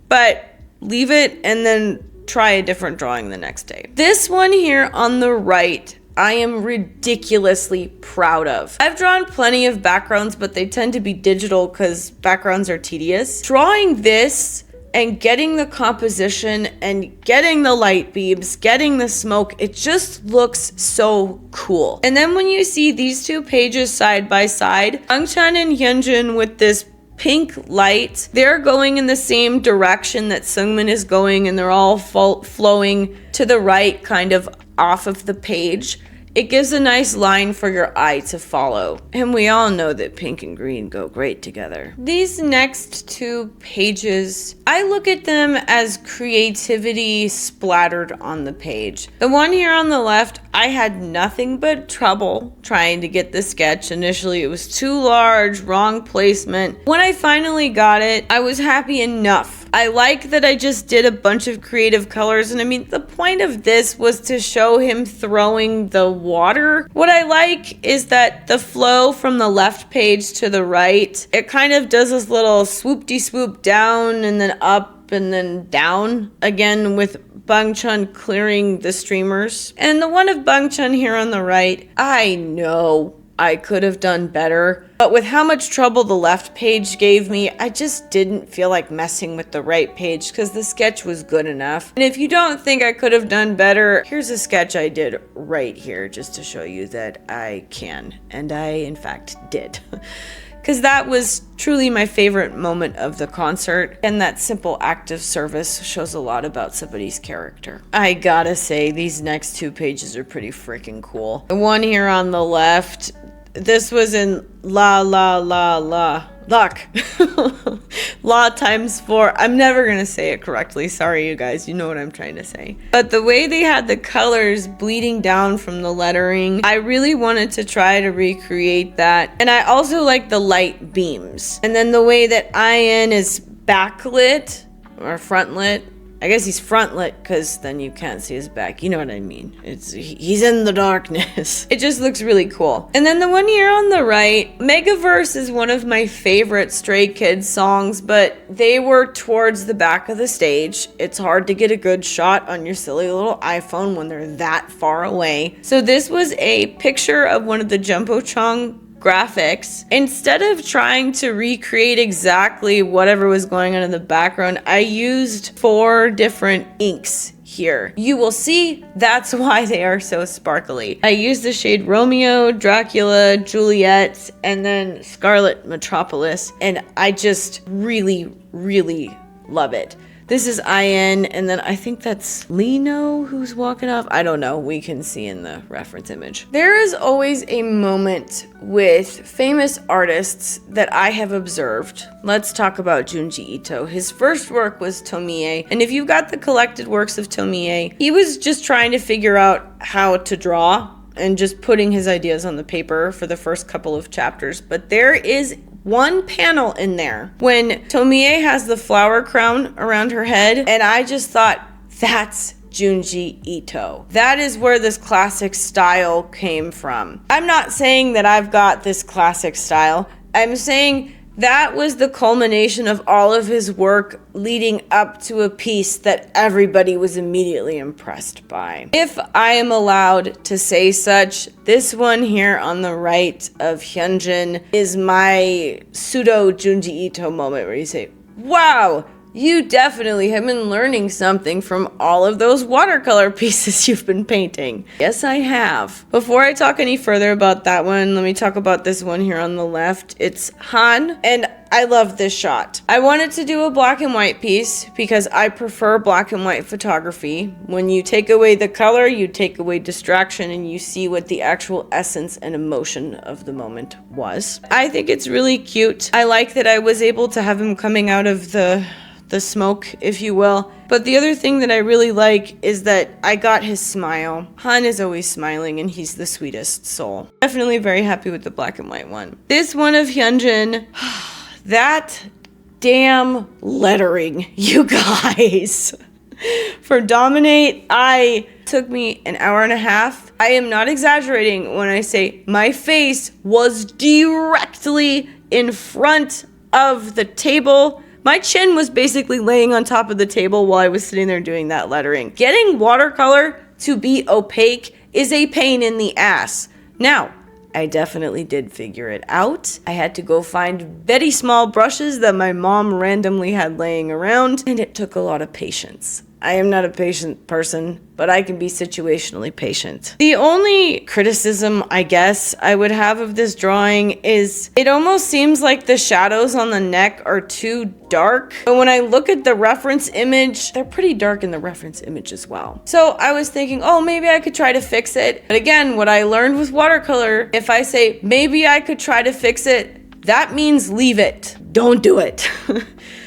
but leave it and then try a different drawing the next day. This one here on the right, I am ridiculously proud of. I've drawn plenty of backgrounds, but they tend to be digital because backgrounds are tedious. Drawing this and getting the composition and getting the light beams, getting the smoke, it just looks so cool. And then when you see these two pages side by side, Bangchan and Hyunjin with this pink light, they're going in the same direction that Seungmin is going, and they're all flowing to the right, kind of off of the page. It gives a nice line for your eye to follow. And we all know that pink and green go great together. These next two pages, I look at them as creativity splattered on the page. The one here on the left, I had nothing but trouble trying to get the sketch. Initially, it was too large, wrong placement. When I finally got it, I was happy enough. I like that I just did a bunch of creative colors, and I mean, the point of this was to show him throwing the water. What I like is that the flow from the left page to the right, it kind of does this little swoop-de-swoop down and then up and then down again, with Bangchan clearing the streamers. And the one of Bangchan here on the right, I know I could have done better, but with how much trouble the left page gave me, I just didn't feel like messing with the right page because the sketch was good enough. And if you don't think I could have done better, here's a sketch I did right here just to show you that I can, and I in fact did. Because that was truly my favorite moment of the concert, and that simple act of service shows a lot about somebody's character. I gotta say, these next two pages are pretty freaking cool. The one here on the left, this was in luck. La times 4. I'm never gonna say it correctly. Sorry, you guys. You know what I'm trying to say. But the way they had the colors bleeding down from the lettering, I really wanted to try to recreate that. And I also like the light beams. And then the way that IN is backlit or frontlit. I guess he's frontlit because then you can't see his back. You know what I mean? He's in the darkness. It just looks really cool. And then the one here on the right, Megaverse is one of my favorite Stray Kids songs, but they were towards the back of the stage. It's hard to get a good shot on your silly little iPhone when they're that far away. So this was a picture of one of the Jumbo-Chong graphics. Instead of trying to recreate exactly whatever was going on in the background, I used 4 different inks here. You will see that's why they are so sparkly. I used the shade Romeo, Dracula, Juliet, and then Scarlet Metropolis, and I just really, really love it. This is IN, and then I think that's Lino who's walking off. I don't know. We can see in the reference image. There is always a moment with famous artists that I have observed. Let's talk about Junji Ito. His first work was Tomie, and if you've got the collected works of Tomie, he was just trying to figure out how to draw and just putting his ideas on the paper for the first couple of chapters. But there is one panel in there when Tomie has the flower crown around her head, and I just thought, that's Junji Ito. That is where this classic style came from. I'm not saying that I've got this classic style. I'm saying That was the culmination of all of his work leading up to a piece that everybody was immediately impressed by. If I am allowed to say such, this one here on the right of Hyunjin is my pseudo Junji Ito moment where you say, wow, you definitely have been learning something from all of those watercolor pieces you've been painting. Yes, I have. Before I talk any further about that one, let me talk about this one here on the left. It's Han, and I love this shot. I wanted to do a black and white piece because I prefer black and white photography. When you take away the color, you take away distraction, and you see what the actual essence and emotion of the moment was. I think it's really cute. I like that I was able to have him coming out of the smoke, if you will. But the other thing that I really like is that I got his smile. Han is always smiling and he's the sweetest soul. Definitely very happy with the black and white one. This one of Hyunjin, that damn lettering, you guys. For DominATE, took me an hour and a half. I am not exaggerating when I say my face was directly in front of the table. My chin was basically laying on top of the table while I was sitting there doing that lettering. Getting watercolor to be opaque is a pain in the ass. Now, I definitely did figure it out. I had to go find very small brushes that my mom randomly had laying around, and it took a lot of patience. I am not a patient person, but I can be situationally patient. The only criticism, I guess, I would have of this drawing is it almost seems like the shadows on the neck are too dark. But when I look at the reference image, they're pretty dark in the reference image as well. So I was thinking, oh, maybe I could try to fix it. But again, what I learned with watercolor, if I say, maybe I could try to fix it, that means leave it. Don't do it.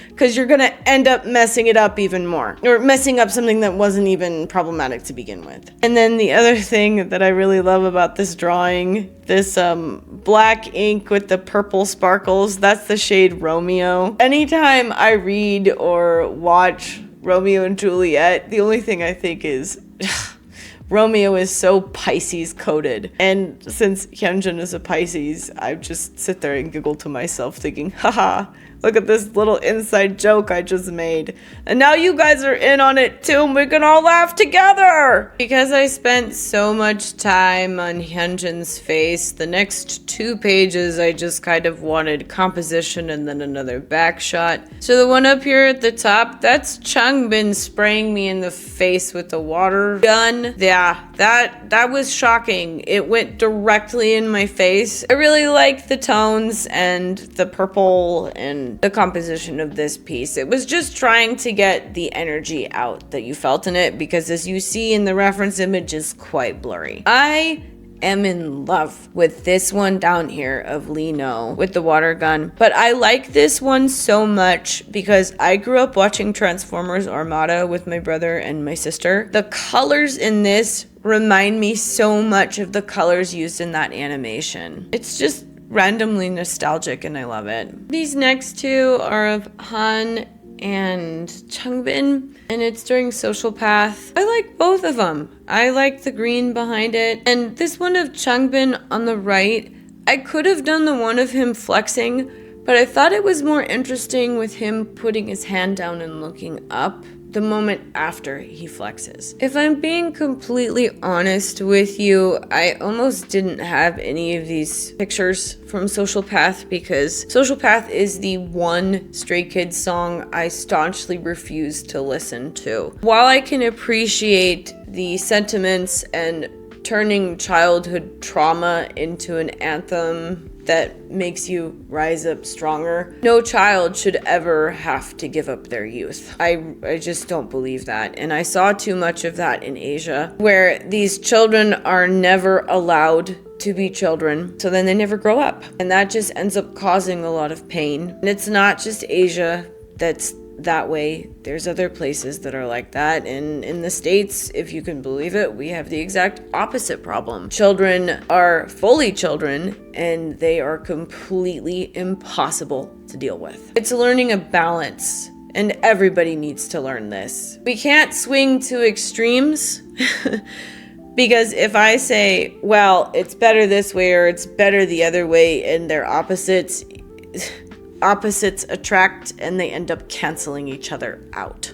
Because you're going to end up messing it up even more. Or messing up something that wasn't even problematic to begin with. And then the other thing that I really love about this drawing, this black ink with the purple sparkles, that's the shade Romeo. Anytime I read or watch Romeo and Juliet, the only thing I think is... Romeo is so Pisces coded. And since Hyunjin is a Pisces, I just sit there and giggle to myself thinking, haha, look at this little inside joke I just made. And now you guys are in on it too, and we can all laugh together! Because I spent so much time on Hyunjin's face, the next 2 pages I just kind of wanted composition and then another back shot. So the one up here at the top, that's Changbin spraying me in the face with the water gun. Yeah, that was shocking. It went directly in my face. I really like the tones and the purple and the composition of this piece. It was just trying to get the energy out that you felt in it, because as you see in the reference image, is quite blurry. I am in love with this one down here of Lee No with the water gun, but I like this one so much because I grew up watching Transformers Armada with my brother and my sister. The colors in this remind me so much of the colors used in that animation. It's just randomly nostalgic and I love it. These next 2 are of Han and Changbin, and it's during Social Path. I like both of them. I like the green behind it, and this one of Changbin on the right, I could have done the one of him flexing, but I thought it was more interesting with him putting his hand down and looking up the moment after he flexes. If I'm being completely honest with you, I almost didn't have any of these pictures from Social Path because Social Path is the one Stray Kids song I staunchly refuse to listen to. While I can appreciate the sentiments and turning childhood trauma into an anthem that makes you rise up stronger, no child should ever have to give up their youth. I just don't believe that. And I saw too much of that in Asia, where these children are never allowed to be children, so then they never grow up. And that just ends up causing a lot of pain. And it's not just Asia that's that way. There's other places that are like that. And in the States, if you can believe it, we have the exact opposite problem. Children are fully children and they are completely impossible to deal with. It's learning a balance, and everybody needs to learn this. We can't swing to extremes because if I say, well, it's better this way or it's better the other way and they're opposites, opposites attract and they end up canceling each other out.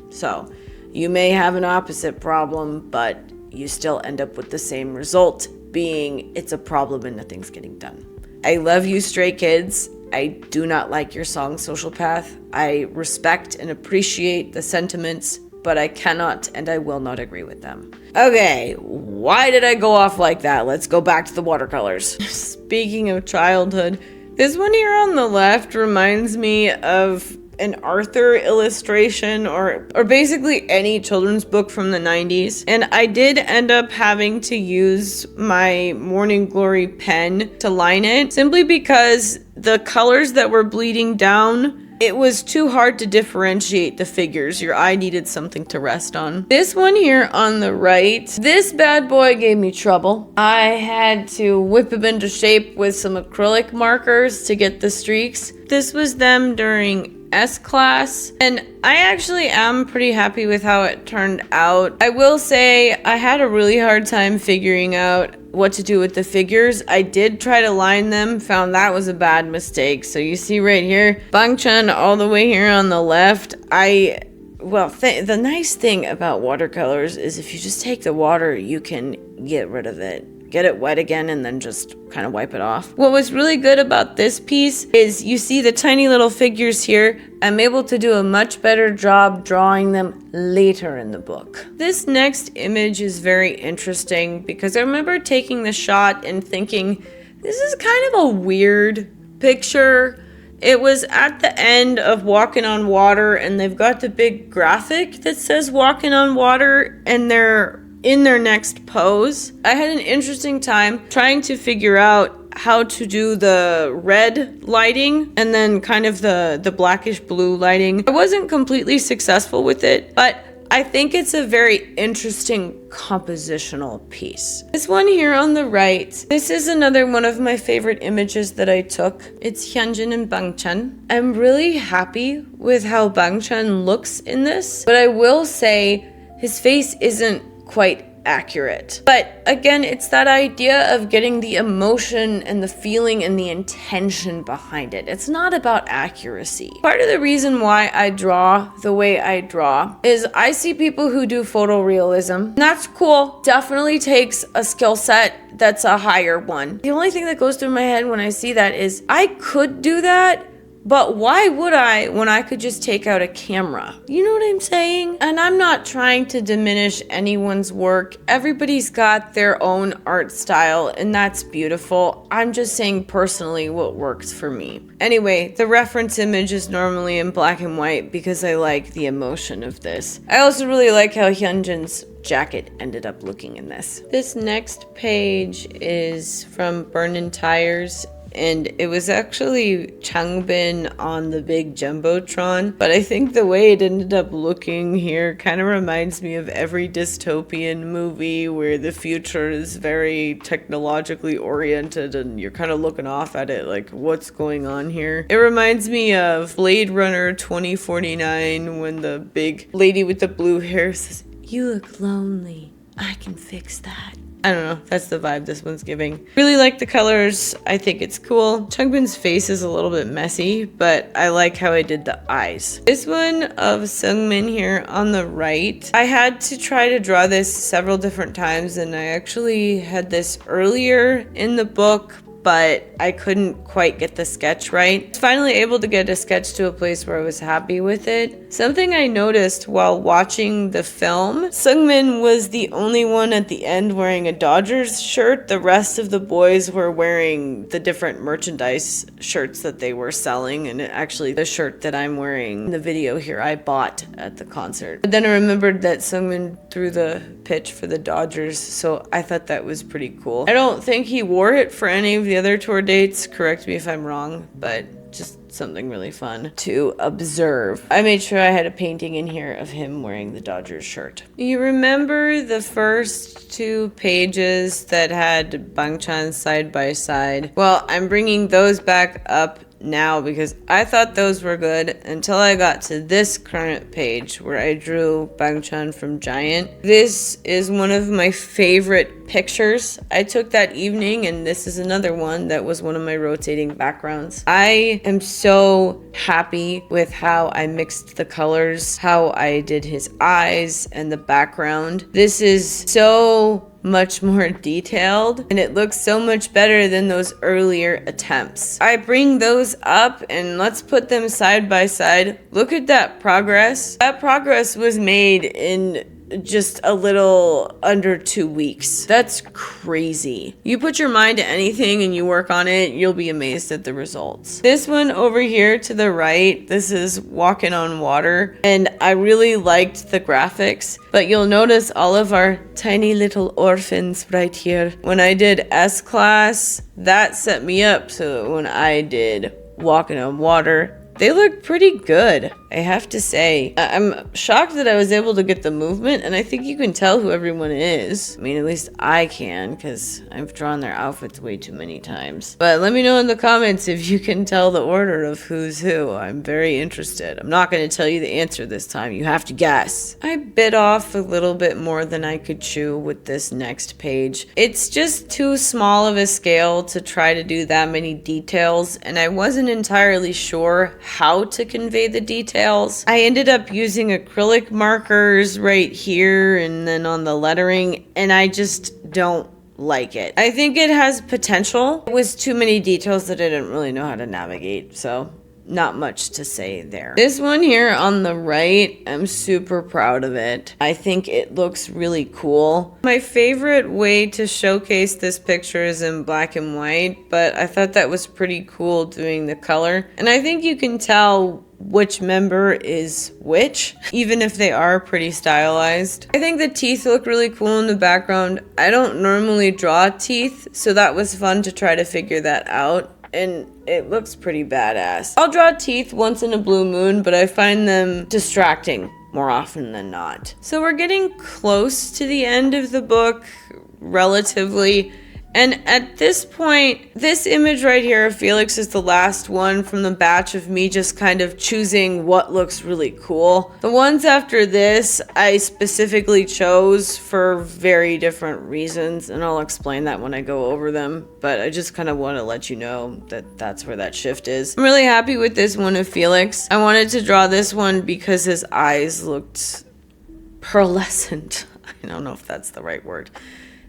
So you may have an opposite problem, but you still end up with the same result, being it's a problem and nothing's getting done. I love you, Stray Kids. I do not like your song Social Path. I respect and appreciate the sentiments, but I cannot and I will not agree with them. Okay, why did I go off like that? Let's go back to the watercolors. Speaking of childhood, this one here on the left reminds me of an Arthur illustration or basically any children's book from the 90s. And I did end up having to use my Morning Glory pen to line it simply because the colors that were bleeding down, it was too hard to differentiate the figures. Your eye needed something to rest on. This one here on the right, this bad boy gave me trouble. I had to whip him into shape with some acrylic markers to get the streaks. This was them during S class, and I actually am pretty happy with how it turned out. I will say I had a really hard time figuring out what to do with the figures. I did try to line them, found that was a bad mistake. So you see right here, Bangchan all the way here on the left. The nice thing about watercolors is if you just take the water, you can get rid of it. Get it wet again and then just kind of wipe it off. What was really good about this piece is you see the tiny little figures here. I'm able to do a much better job drawing them later in the book. This next image is very interesting because I remember taking the shot and thinking, this is kind of a weird picture. It was at the end of Walking on Water and they've got the big graphic that says Walking on Water and they're in their next pose. I had an interesting time trying to figure out how to do the red lighting and then kind of the blackish blue lighting. I wasn't completely successful with it, but I think it's a very interesting compositional piece. This one here on the right, this is another one of my favorite images that I took. It's Hyunjin and Bangchan. I'm really happy with how Bangchan looks in this, but I will say his face isn't quite accurate. But again, it's that idea of getting the emotion and the feeling and the intention behind it. It's not about accuracy. Part of the reason why I draw the way I draw is I see people who do photorealism. That's cool. Definitely takes a skill set that's a higher one. The only thing that goes through my head when I see that is I could do that, but why would I when I could just take out a camera? You know what I'm saying? And I'm not trying to diminish anyone's work. Everybody's got their own art style, and that's beautiful. I'm just saying personally what works for me. Anyway, the reference image is normally in black and white because I like the emotion of this. I also really like how Hyunjin's jacket ended up looking in this. This next page is from Burnin' Tires. And it was actually Changbin on the big Jumbotron. But I think the way it ended up looking here kind of reminds me of every dystopian movie where the future is very technologically oriented and you're kind of looking off at it like, what's going on here? It reminds me of Blade Runner 2049 when the big lady with the blue hair says, "You look lonely. I can fix that." I don't know, that's the vibe this one's giving. Really like the colors, I think it's cool. Changbin's face is a little bit messy, but I like how I did the eyes. This one of Seungmin here on the right, I had to try to draw this several different times and I actually had this earlier in the book, but I couldn't quite get the sketch right. I was finally able to get a sketch to a place where I was happy with it. Something I noticed while watching the film, Seungmin was the only one at the end wearing a Dodgers shirt. The rest of the boys were wearing the different merchandise shirts that they were selling, and actually the shirt that I'm wearing in the video here I bought at the concert. But then I remembered that Seungmin threw the pitch for the Dodgers, so I thought that was pretty cool. I don't think he wore it for any of the other tour dates, correct me if I'm wrong, but just something really fun to observe. I made sure I had a painting in here of him wearing the Dodgers shirt. You remember the first two pages that had Bangchan side by side? Well, I'm bringing those back up now because I thought those were good until I got to this current page where I drew Bangchan from Giant. This is one of my favorite pictures I took that evening, and this is another one that was one of my rotating backgrounds. I am so happy with how I mixed the colors, how I did his eyes and the background. This is so much more detailed and it looks so much better than those earlier attempts. I bring those up and let's put them side by side. Look at that progress. That progress was made in just a little under 2 weeks. That's crazy. You put your mind to anything and you work on it, you'll be amazed at the results. This one over here to the right, this is Walking on Water, and I really liked the graphics, but you'll notice all of our tiny little orphans right here. When I did S class, that set me up so that when I did Walking on Water, they look pretty good, I have to say. I'm shocked that I was able to get the movement, and I think you can tell who everyone is. I mean, at least I can, because I've drawn their outfits way too many times. But let me know in the comments if you can tell the order of who's who. I'm very interested. I'm not going to tell you the answer this time. You have to guess. I bit off a little bit more than I could chew with this next page. It's just too small of a scale to try to do that many details, and I wasn't entirely sure how to convey the details. I ended up using acrylic markers right here and then on the lettering, and I just don't like it. I think it has potential. It was too many details that I didn't really know how to navigate, so not much to say there. This one here on the right, I'm super proud of it. I think it looks really cool. My favorite way to showcase this picture is in black and white, but I thought that was pretty cool doing the color. And I think you can tell which member is which, even if they are pretty stylized. I think the teeth look really cool in the background. I don't normally draw teeth, so that was fun to try to figure that out. And it looks pretty badass. I'll draw teeth once in a blue moon, but I find them distracting more often than not. So we're getting close to the end of the book, relatively. And at this point, this image right here of Felix is the last one from the batch of me just kind of choosing what looks really cool. The ones after this, I specifically chose for very different reasons, and I'll explain that when I go over them. But I just kind of want to let you know that that's where that shift is. I'm really happy with this one of Felix. I wanted to draw this one because his eyes looked pearlescent. I don't know if that's the right word.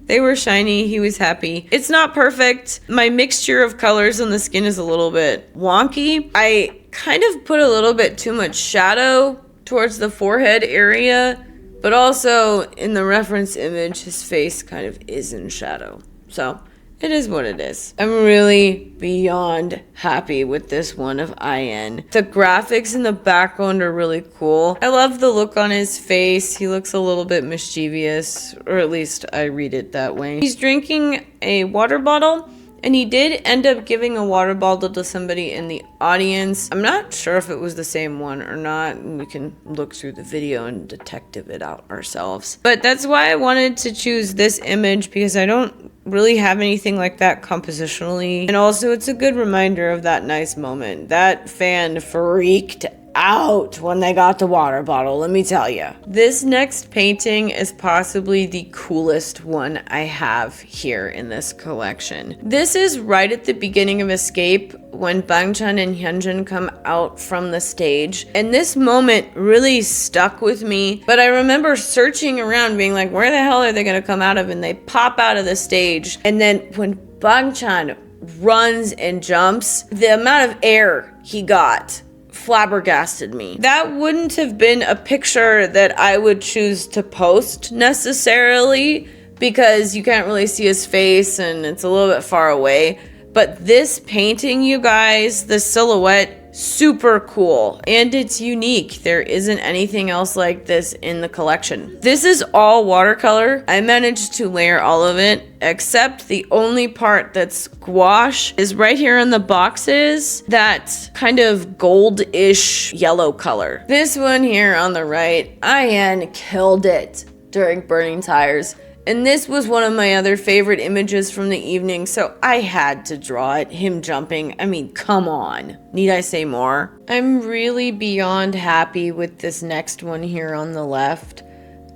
They were shiny, he was happy. It's not perfect. My mixture of colors on the skin is a little bit wonky. I kind of put a little bit too much shadow towards the forehead area, but also in the reference image, his face kind of is in shadow. So it is what it is. I'm really beyond happy with this one of IN. The graphics in the background are really cool. I love the look on his face. He looks a little bit mischievous, or at least I read it that way. He's drinking a water bottle, and he did end up giving a water bottle to somebody in the audience. I'm not sure if it was the same one or not. We can look through the video and detective it out ourselves. But that's why I wanted to choose this image, because I don't really have anything like that compositionally. And also it's a good reminder of that nice moment. That fan freaked out when they got the water bottle, let me tell you. This next painting is possibly the coolest one I have here in this collection. This is right at the beginning of Escape when Bangchan and Hyunjin come out from the stage, and this moment really stuck with me. But I remember searching around being like, where the hell are they gonna come out of? And they pop out of the stage, and then when Bangchan runs and jumps, the amount of air he got flabbergasted me. That wouldn't have been a picture that I would choose to post necessarily, because you can't really see his face and it's a little bit far away. But this painting, you guys, the silhouette, super cool, and it's unique. There isn't anything else like this in the collection. This is all watercolor. I managed to layer all of it, except the only part that's gouache is right here in the boxes, that kind of gold-ish yellow color. This one here on the right, IN killed it during Burning Tires. And this was one of my other favorite images from the evening, so I had to draw it. Him jumping. I mean, come on. Need I say more? I'm really beyond happy with this next one here on the left.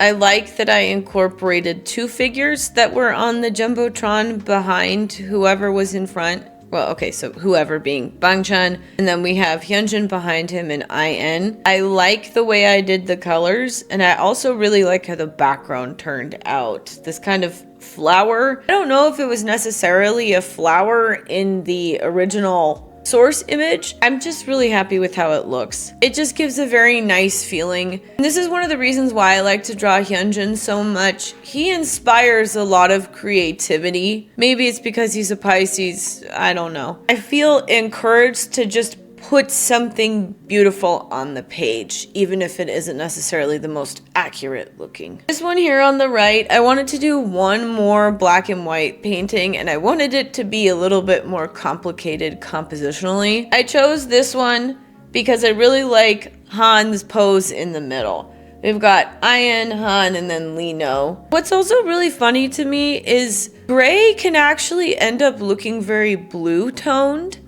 I like that I incorporated two figures that were on the Jumbotron behind whoever was in front. Well, okay, so whoever being Bangchan, and then we have Hyunjin behind him and IN. I like the way I did the colors, and I also really like how the background turned out. This kind of flower. I don't know if it was necessarily a flower in the original source image. I'm just really happy with how it looks. It just gives a very nice feeling. And this is one of the reasons why I like to draw Hyunjin so much. He inspires a lot of creativity. Maybe it's because he's a Pisces, I don't know. I feel encouraged to just put something beautiful on the page, even if it isn't necessarily the most accurate looking. This one here on the right, I wanted to do one more black and white painting, and I wanted it to be a little bit more complicated compositionally. I chose this one because I really like Han's pose in the middle. We've got IN, Han, and then Lino. What's also really funny to me is gray can actually end up looking very blue toned.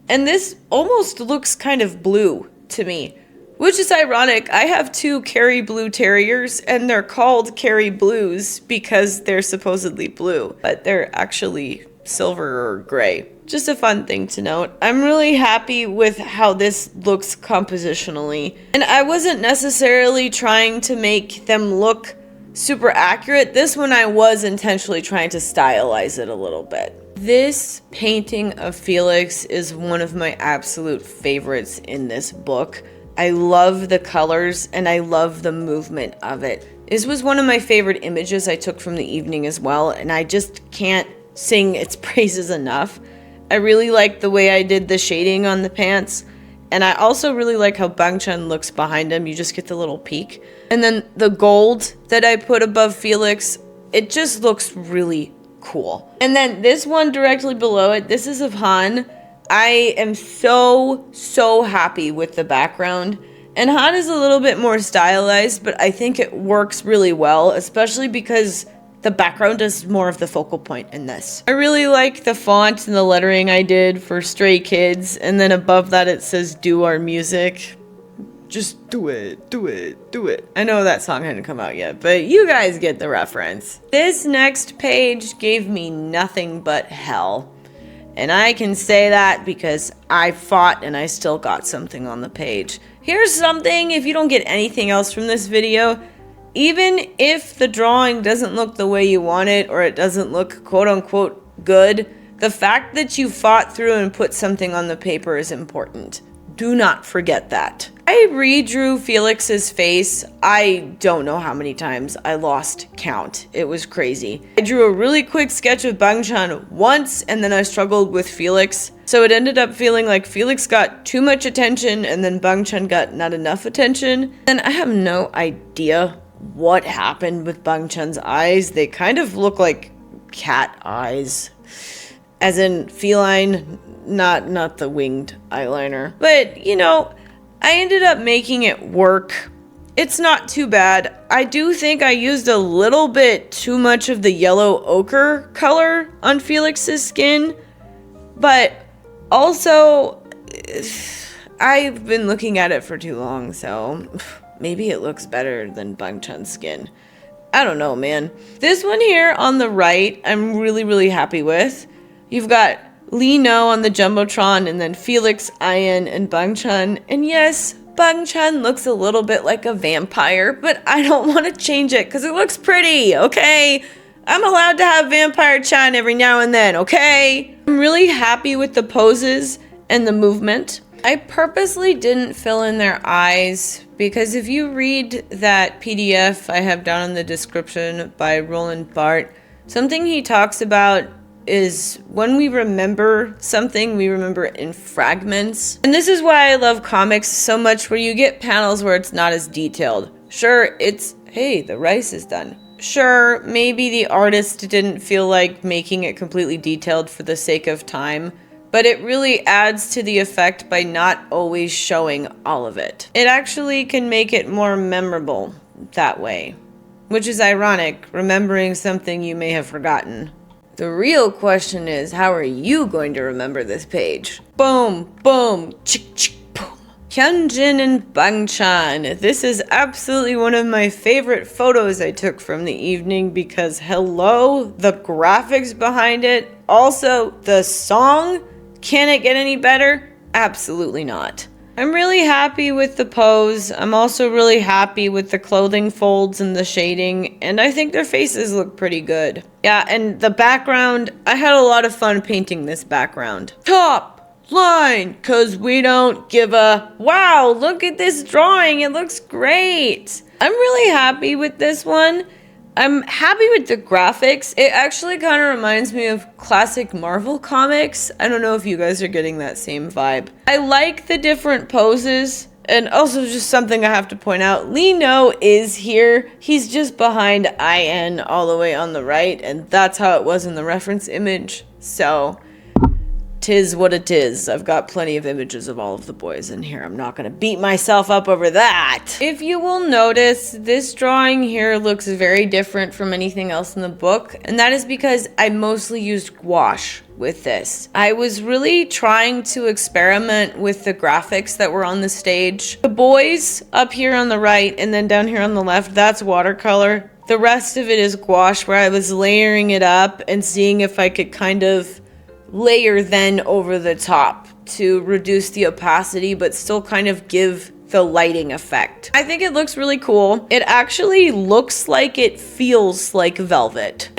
And this almost looks kind of blue to me, which is ironic. I have two Kerry Blue Terriers, and they're called Kerry Blues because they're supposedly blue, but they're actually silver or gray. Just a fun thing to note. I'm really happy with how this looks compositionally, and I wasn't necessarily trying to make them look super accurate. This one I was intentionally trying to stylize it a little bit. This painting of Felix is one of my absolute favorites in this book. I love the colors and I love the movement of it. This was one of my favorite images I took from the evening as well, and I just can't sing its praises enough. I really like the way I did the shading on the pants, and I also really like how Bangchan looks behind him. You just get the little peek. And then the gold that I put above Felix, it just looks really cool. And then this one directly below it, this is of Han. I am so happy with the background. And Han is a little bit more stylized, but I think it works really well, especially because the background is more of the focal point in this. I really like the font and the lettering I did for Stray Kids, and then above that it says "Do Our Music." Just do it, do it, do it. I know that song hadn't come out yet, but you guys get the reference. This next page gave me nothing but hell. And I can say that because I fought and I still got something on the page. Here's something, if you don't get anything else from this video, even if the drawing doesn't look the way you want it, or it doesn't look quote unquote good, the fact that you fought through and put something on the paper is important. Do not forget that. I redrew Felix's face. I don't know how many times. I lost count. It was crazy. I drew a really quick sketch of Bangchan once, and then I struggled with Felix. So it ended up feeling like Felix got too much attention, and then Bangchan got not enough attention. And I have no idea what happened with Bangchan's eyes. They kind of look like cat eyes. As in feline, not the winged eyeliner. But, you know, I ended up making it work. It's not too bad. I do think I used a little bit too much of the yellow ochre color on Felix's skin. But also, I've been looking at it for too long, so maybe it looks better than Bangchan's skin. I don't know, man. This one here on the right, I'm really happy with. You've got Lino on the Jumbotron, and then Felix, IN, and Bangchan. And yes, Bangchan looks a little bit like a vampire, but I don't want to change it because it looks pretty, okay? I'm allowed to have Vampire Chan every now and then, okay? I'm really happy with the poses and the movement. I purposely didn't fill in their eyes because if you read that PDF I have down in the description by Roland Barthes, something he talks about is when we remember something, we remember it in fragments. And this is why I love comics so much, where you get panels where it's not as detailed. Sure, it's, hey, the rice is done. Sure, maybe the artist didn't feel like making it completely detailed for the sake of time, but it really adds to the effect by not always showing all of it. It actually can make it more memorable that way. which is ironic, remembering something you may have forgotten. The real question is, how are you going to remember this page? Boom, boom, chick, chick, boom. Hyunjin and Bangchan. This is absolutely one of my favorite photos I took from the evening because hello, the graphics behind it. Also, the song. Can it get any better? Absolutely not. I'm really happy with the pose. I'm also really happy with the clothing folds and the shading, and I think their faces look pretty good. Yeah, and the background, I had a lot of fun painting this background. Top line, cause we don't give a wow, look at this drawing, it looks great. I'm really happy with this one. I'm happy with the graphics. It actually kind of reminds me of classic Marvel comics. I don't know if you guys are getting that same vibe. I like the different poses. And also just something I have to point out. Lee No is here. He's just behind IN all the way on the right. And that's how it was in the reference image. So, 'tis what it is. I've got plenty of images of all of the boys in here. I'm not going to beat myself up over that. If you will notice, this drawing here looks very different from anything else in the book. And that is because I mostly used gouache with this. I was really trying to experiment with the graphics that were on the stage. The boys up here on the right and then down here on the left, that's watercolor. The rest of it is gouache, where I was layering it up and seeing if I could kind of layer then over the top to reduce the opacity but still kind of give the lighting effect. I think it looks really cool. It actually looks like it feels like velvet.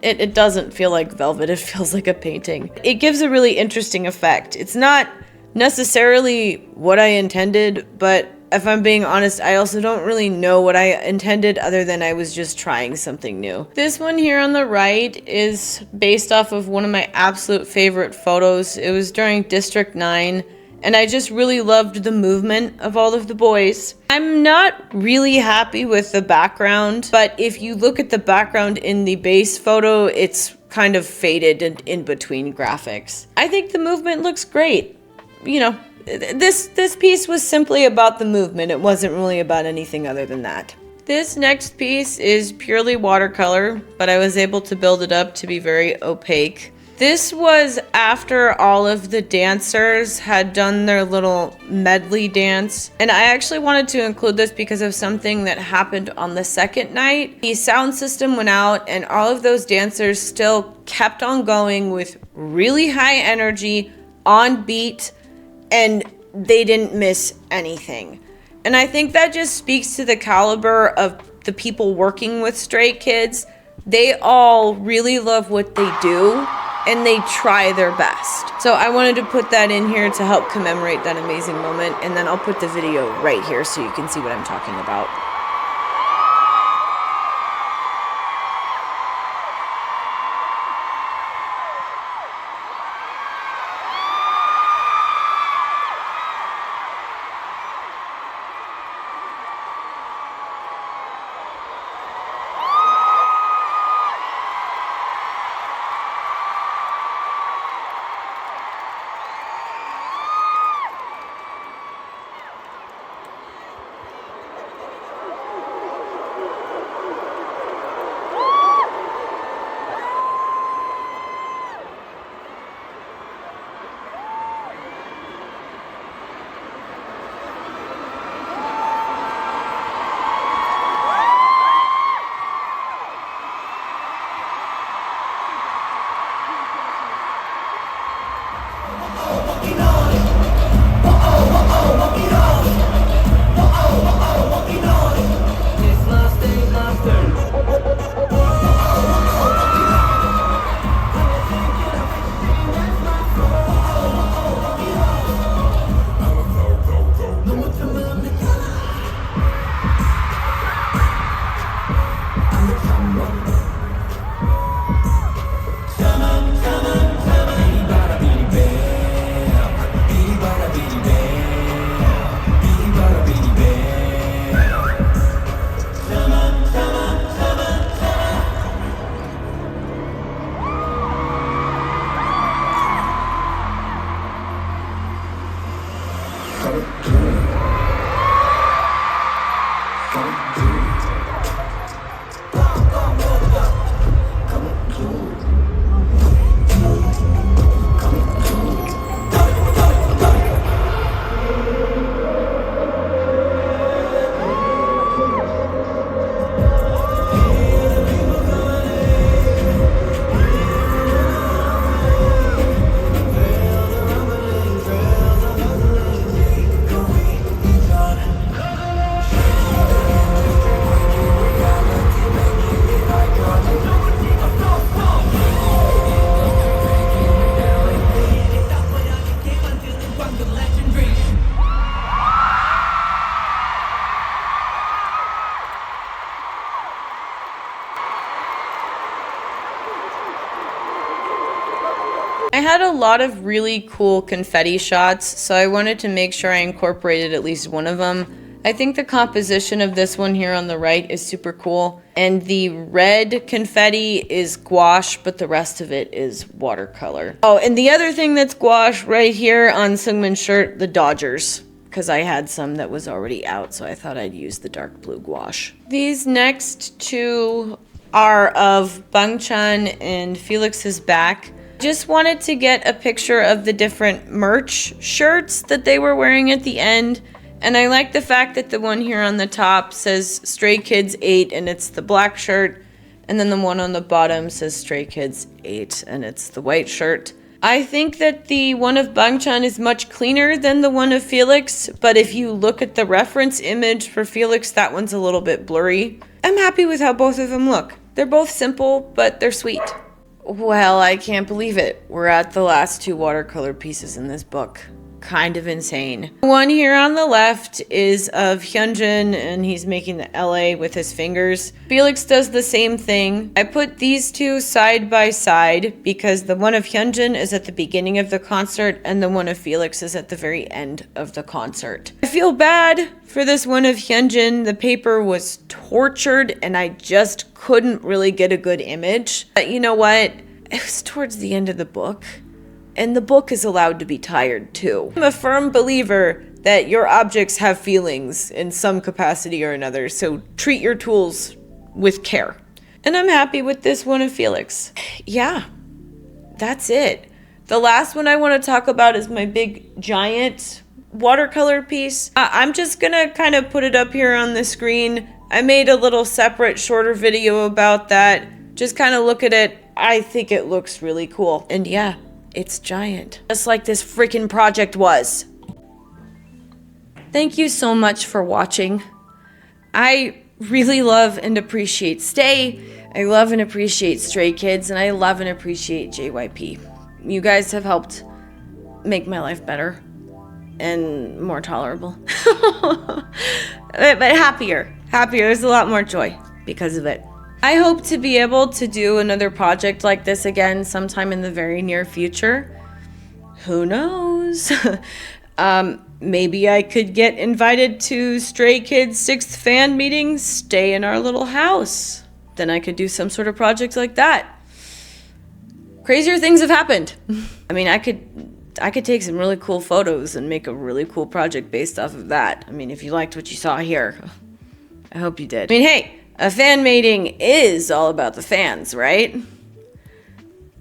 It doesn't feel like velvet, it feels like a painting. It gives a really interesting effect. It's not necessarily what I intended, but if I'm being honest, I also don't really know what I intended other than I was just trying something new. This one here on the right is based off of one of my absolute favorite photos. It was during District 9, and I just really loved the movement of all of the boys. I'm not really happy with the background, but if you look at the background in the base photo, it's kind of faded and in between graphics. I think the movement looks great. You know, this piece was simply about the movement. It wasn't really about anything other than that. This next piece is purely watercolor, but I was able to build it up to be very opaque. This was after all of the dancers had done their little medley dance. And I actually wanted to include this because of something that happened on the second night. The sound system went out and all of those dancers still kept on going with really high energy, on beat, and they didn't miss anything. And I think that just speaks to the caliber of the people working with Stray Kids. They all really love what they do, and they try their best. So I wanted to put that in here to help commemorate that amazing moment, and then I'll put the video right here so you can see what I'm talking about. I had a lot of really cool confetti shots, so I wanted to make sure I incorporated at least one of them. I think the composition of this one here on the right is super cool. And the red confetti is gouache, but the rest of it is watercolor. Oh, and the other thing that's gouache right here on Seungmin's shirt, the Dodgers. Because I had some that was already out, so I thought I'd use the dark blue gouache. These next two are of Bangchan and Felix's back. Just wanted to get a picture of the different merch shirts that they were wearing at the end. And I like the fact that the one here on the top says Stray Kids 8 and it's the black shirt. And then the one on the bottom says Stray Kids 8 and it's the white shirt. I think that the one of Bangchan is much cleaner than the one of Felix, but if you look at the reference image for Felix, that one's a little bit blurry. I'm happy with how both of them look. They're both simple, but they're sweet. Well, I can't believe it. We're at the last two watercolor pieces in this book. Kind of insane. One here on the left is of Hyunjin and he's making the LA with his fingers. Felix does the same thing. I put these two side by side because the one of Hyunjin is at the beginning of the concert and the one of Felix is at the very end of the concert. I feel bad for this one of Hyunjin. The paper was tortured and I just couldn't really get a good image. But you know what? It was towards the end of the book. And the book is allowed to be tired too. I'm a firm believer that your objects have feelings in some capacity or another, so treat your tools with care. And I'm happy with this one of Felix. Yeah, that's it. The last one I want to talk about is my big giant watercolor piece. I'm just gonna kind of put it up here on the screen. I made a little separate shorter video about that. Just kind of look at it. I think it looks really cool. And yeah, it's giant. Just like this freaking project was. Thank you so much for watching. I really love and appreciate Stay. I love and appreciate Stray Kids. And I love and appreciate JYP. You guys have helped make my life better. And more tolerable. but happier. Happier. There's a lot more joy because of it. I hope to be able to do another project like this again sometime in the very near future. Who knows? Maybe I could get invited to Stray Kids' 6th fan meeting, stay in our little house. Then I could do some sort of project like that. Crazier things have happened. I mean, I could take some really cool photos and make a really cool project based off of that. I mean, if you liked what you saw here, I hope you did. I mean, hey, a fan meeting is all about the fans, right?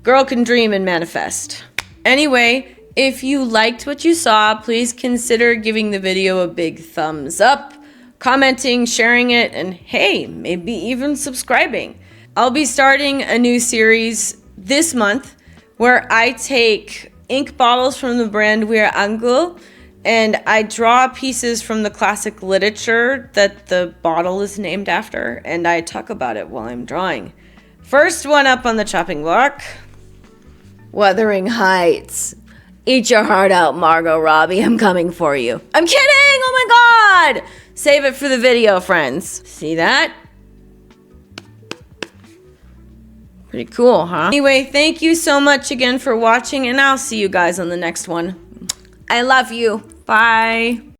Girl can dream and manifest. Anyway, if you liked what you saw, please consider giving the video a big thumbs up, commenting, sharing it, and hey, maybe even subscribing. I'll be starting a new series this month where I take ink bottles from the brand We're Angul and I draw pieces from the classic literature that the bottle is named after, and I talk about it while I'm drawing. First one up on the chopping block. Wuthering Heights. Eat your heart out, Margot Robbie. I'm coming for you. I'm kidding! Oh my god! Save it for the video, friends. See that? Pretty cool, huh? Anyway, thank you so much again for watching, and I'll see you guys on the next one. I love you. Bye.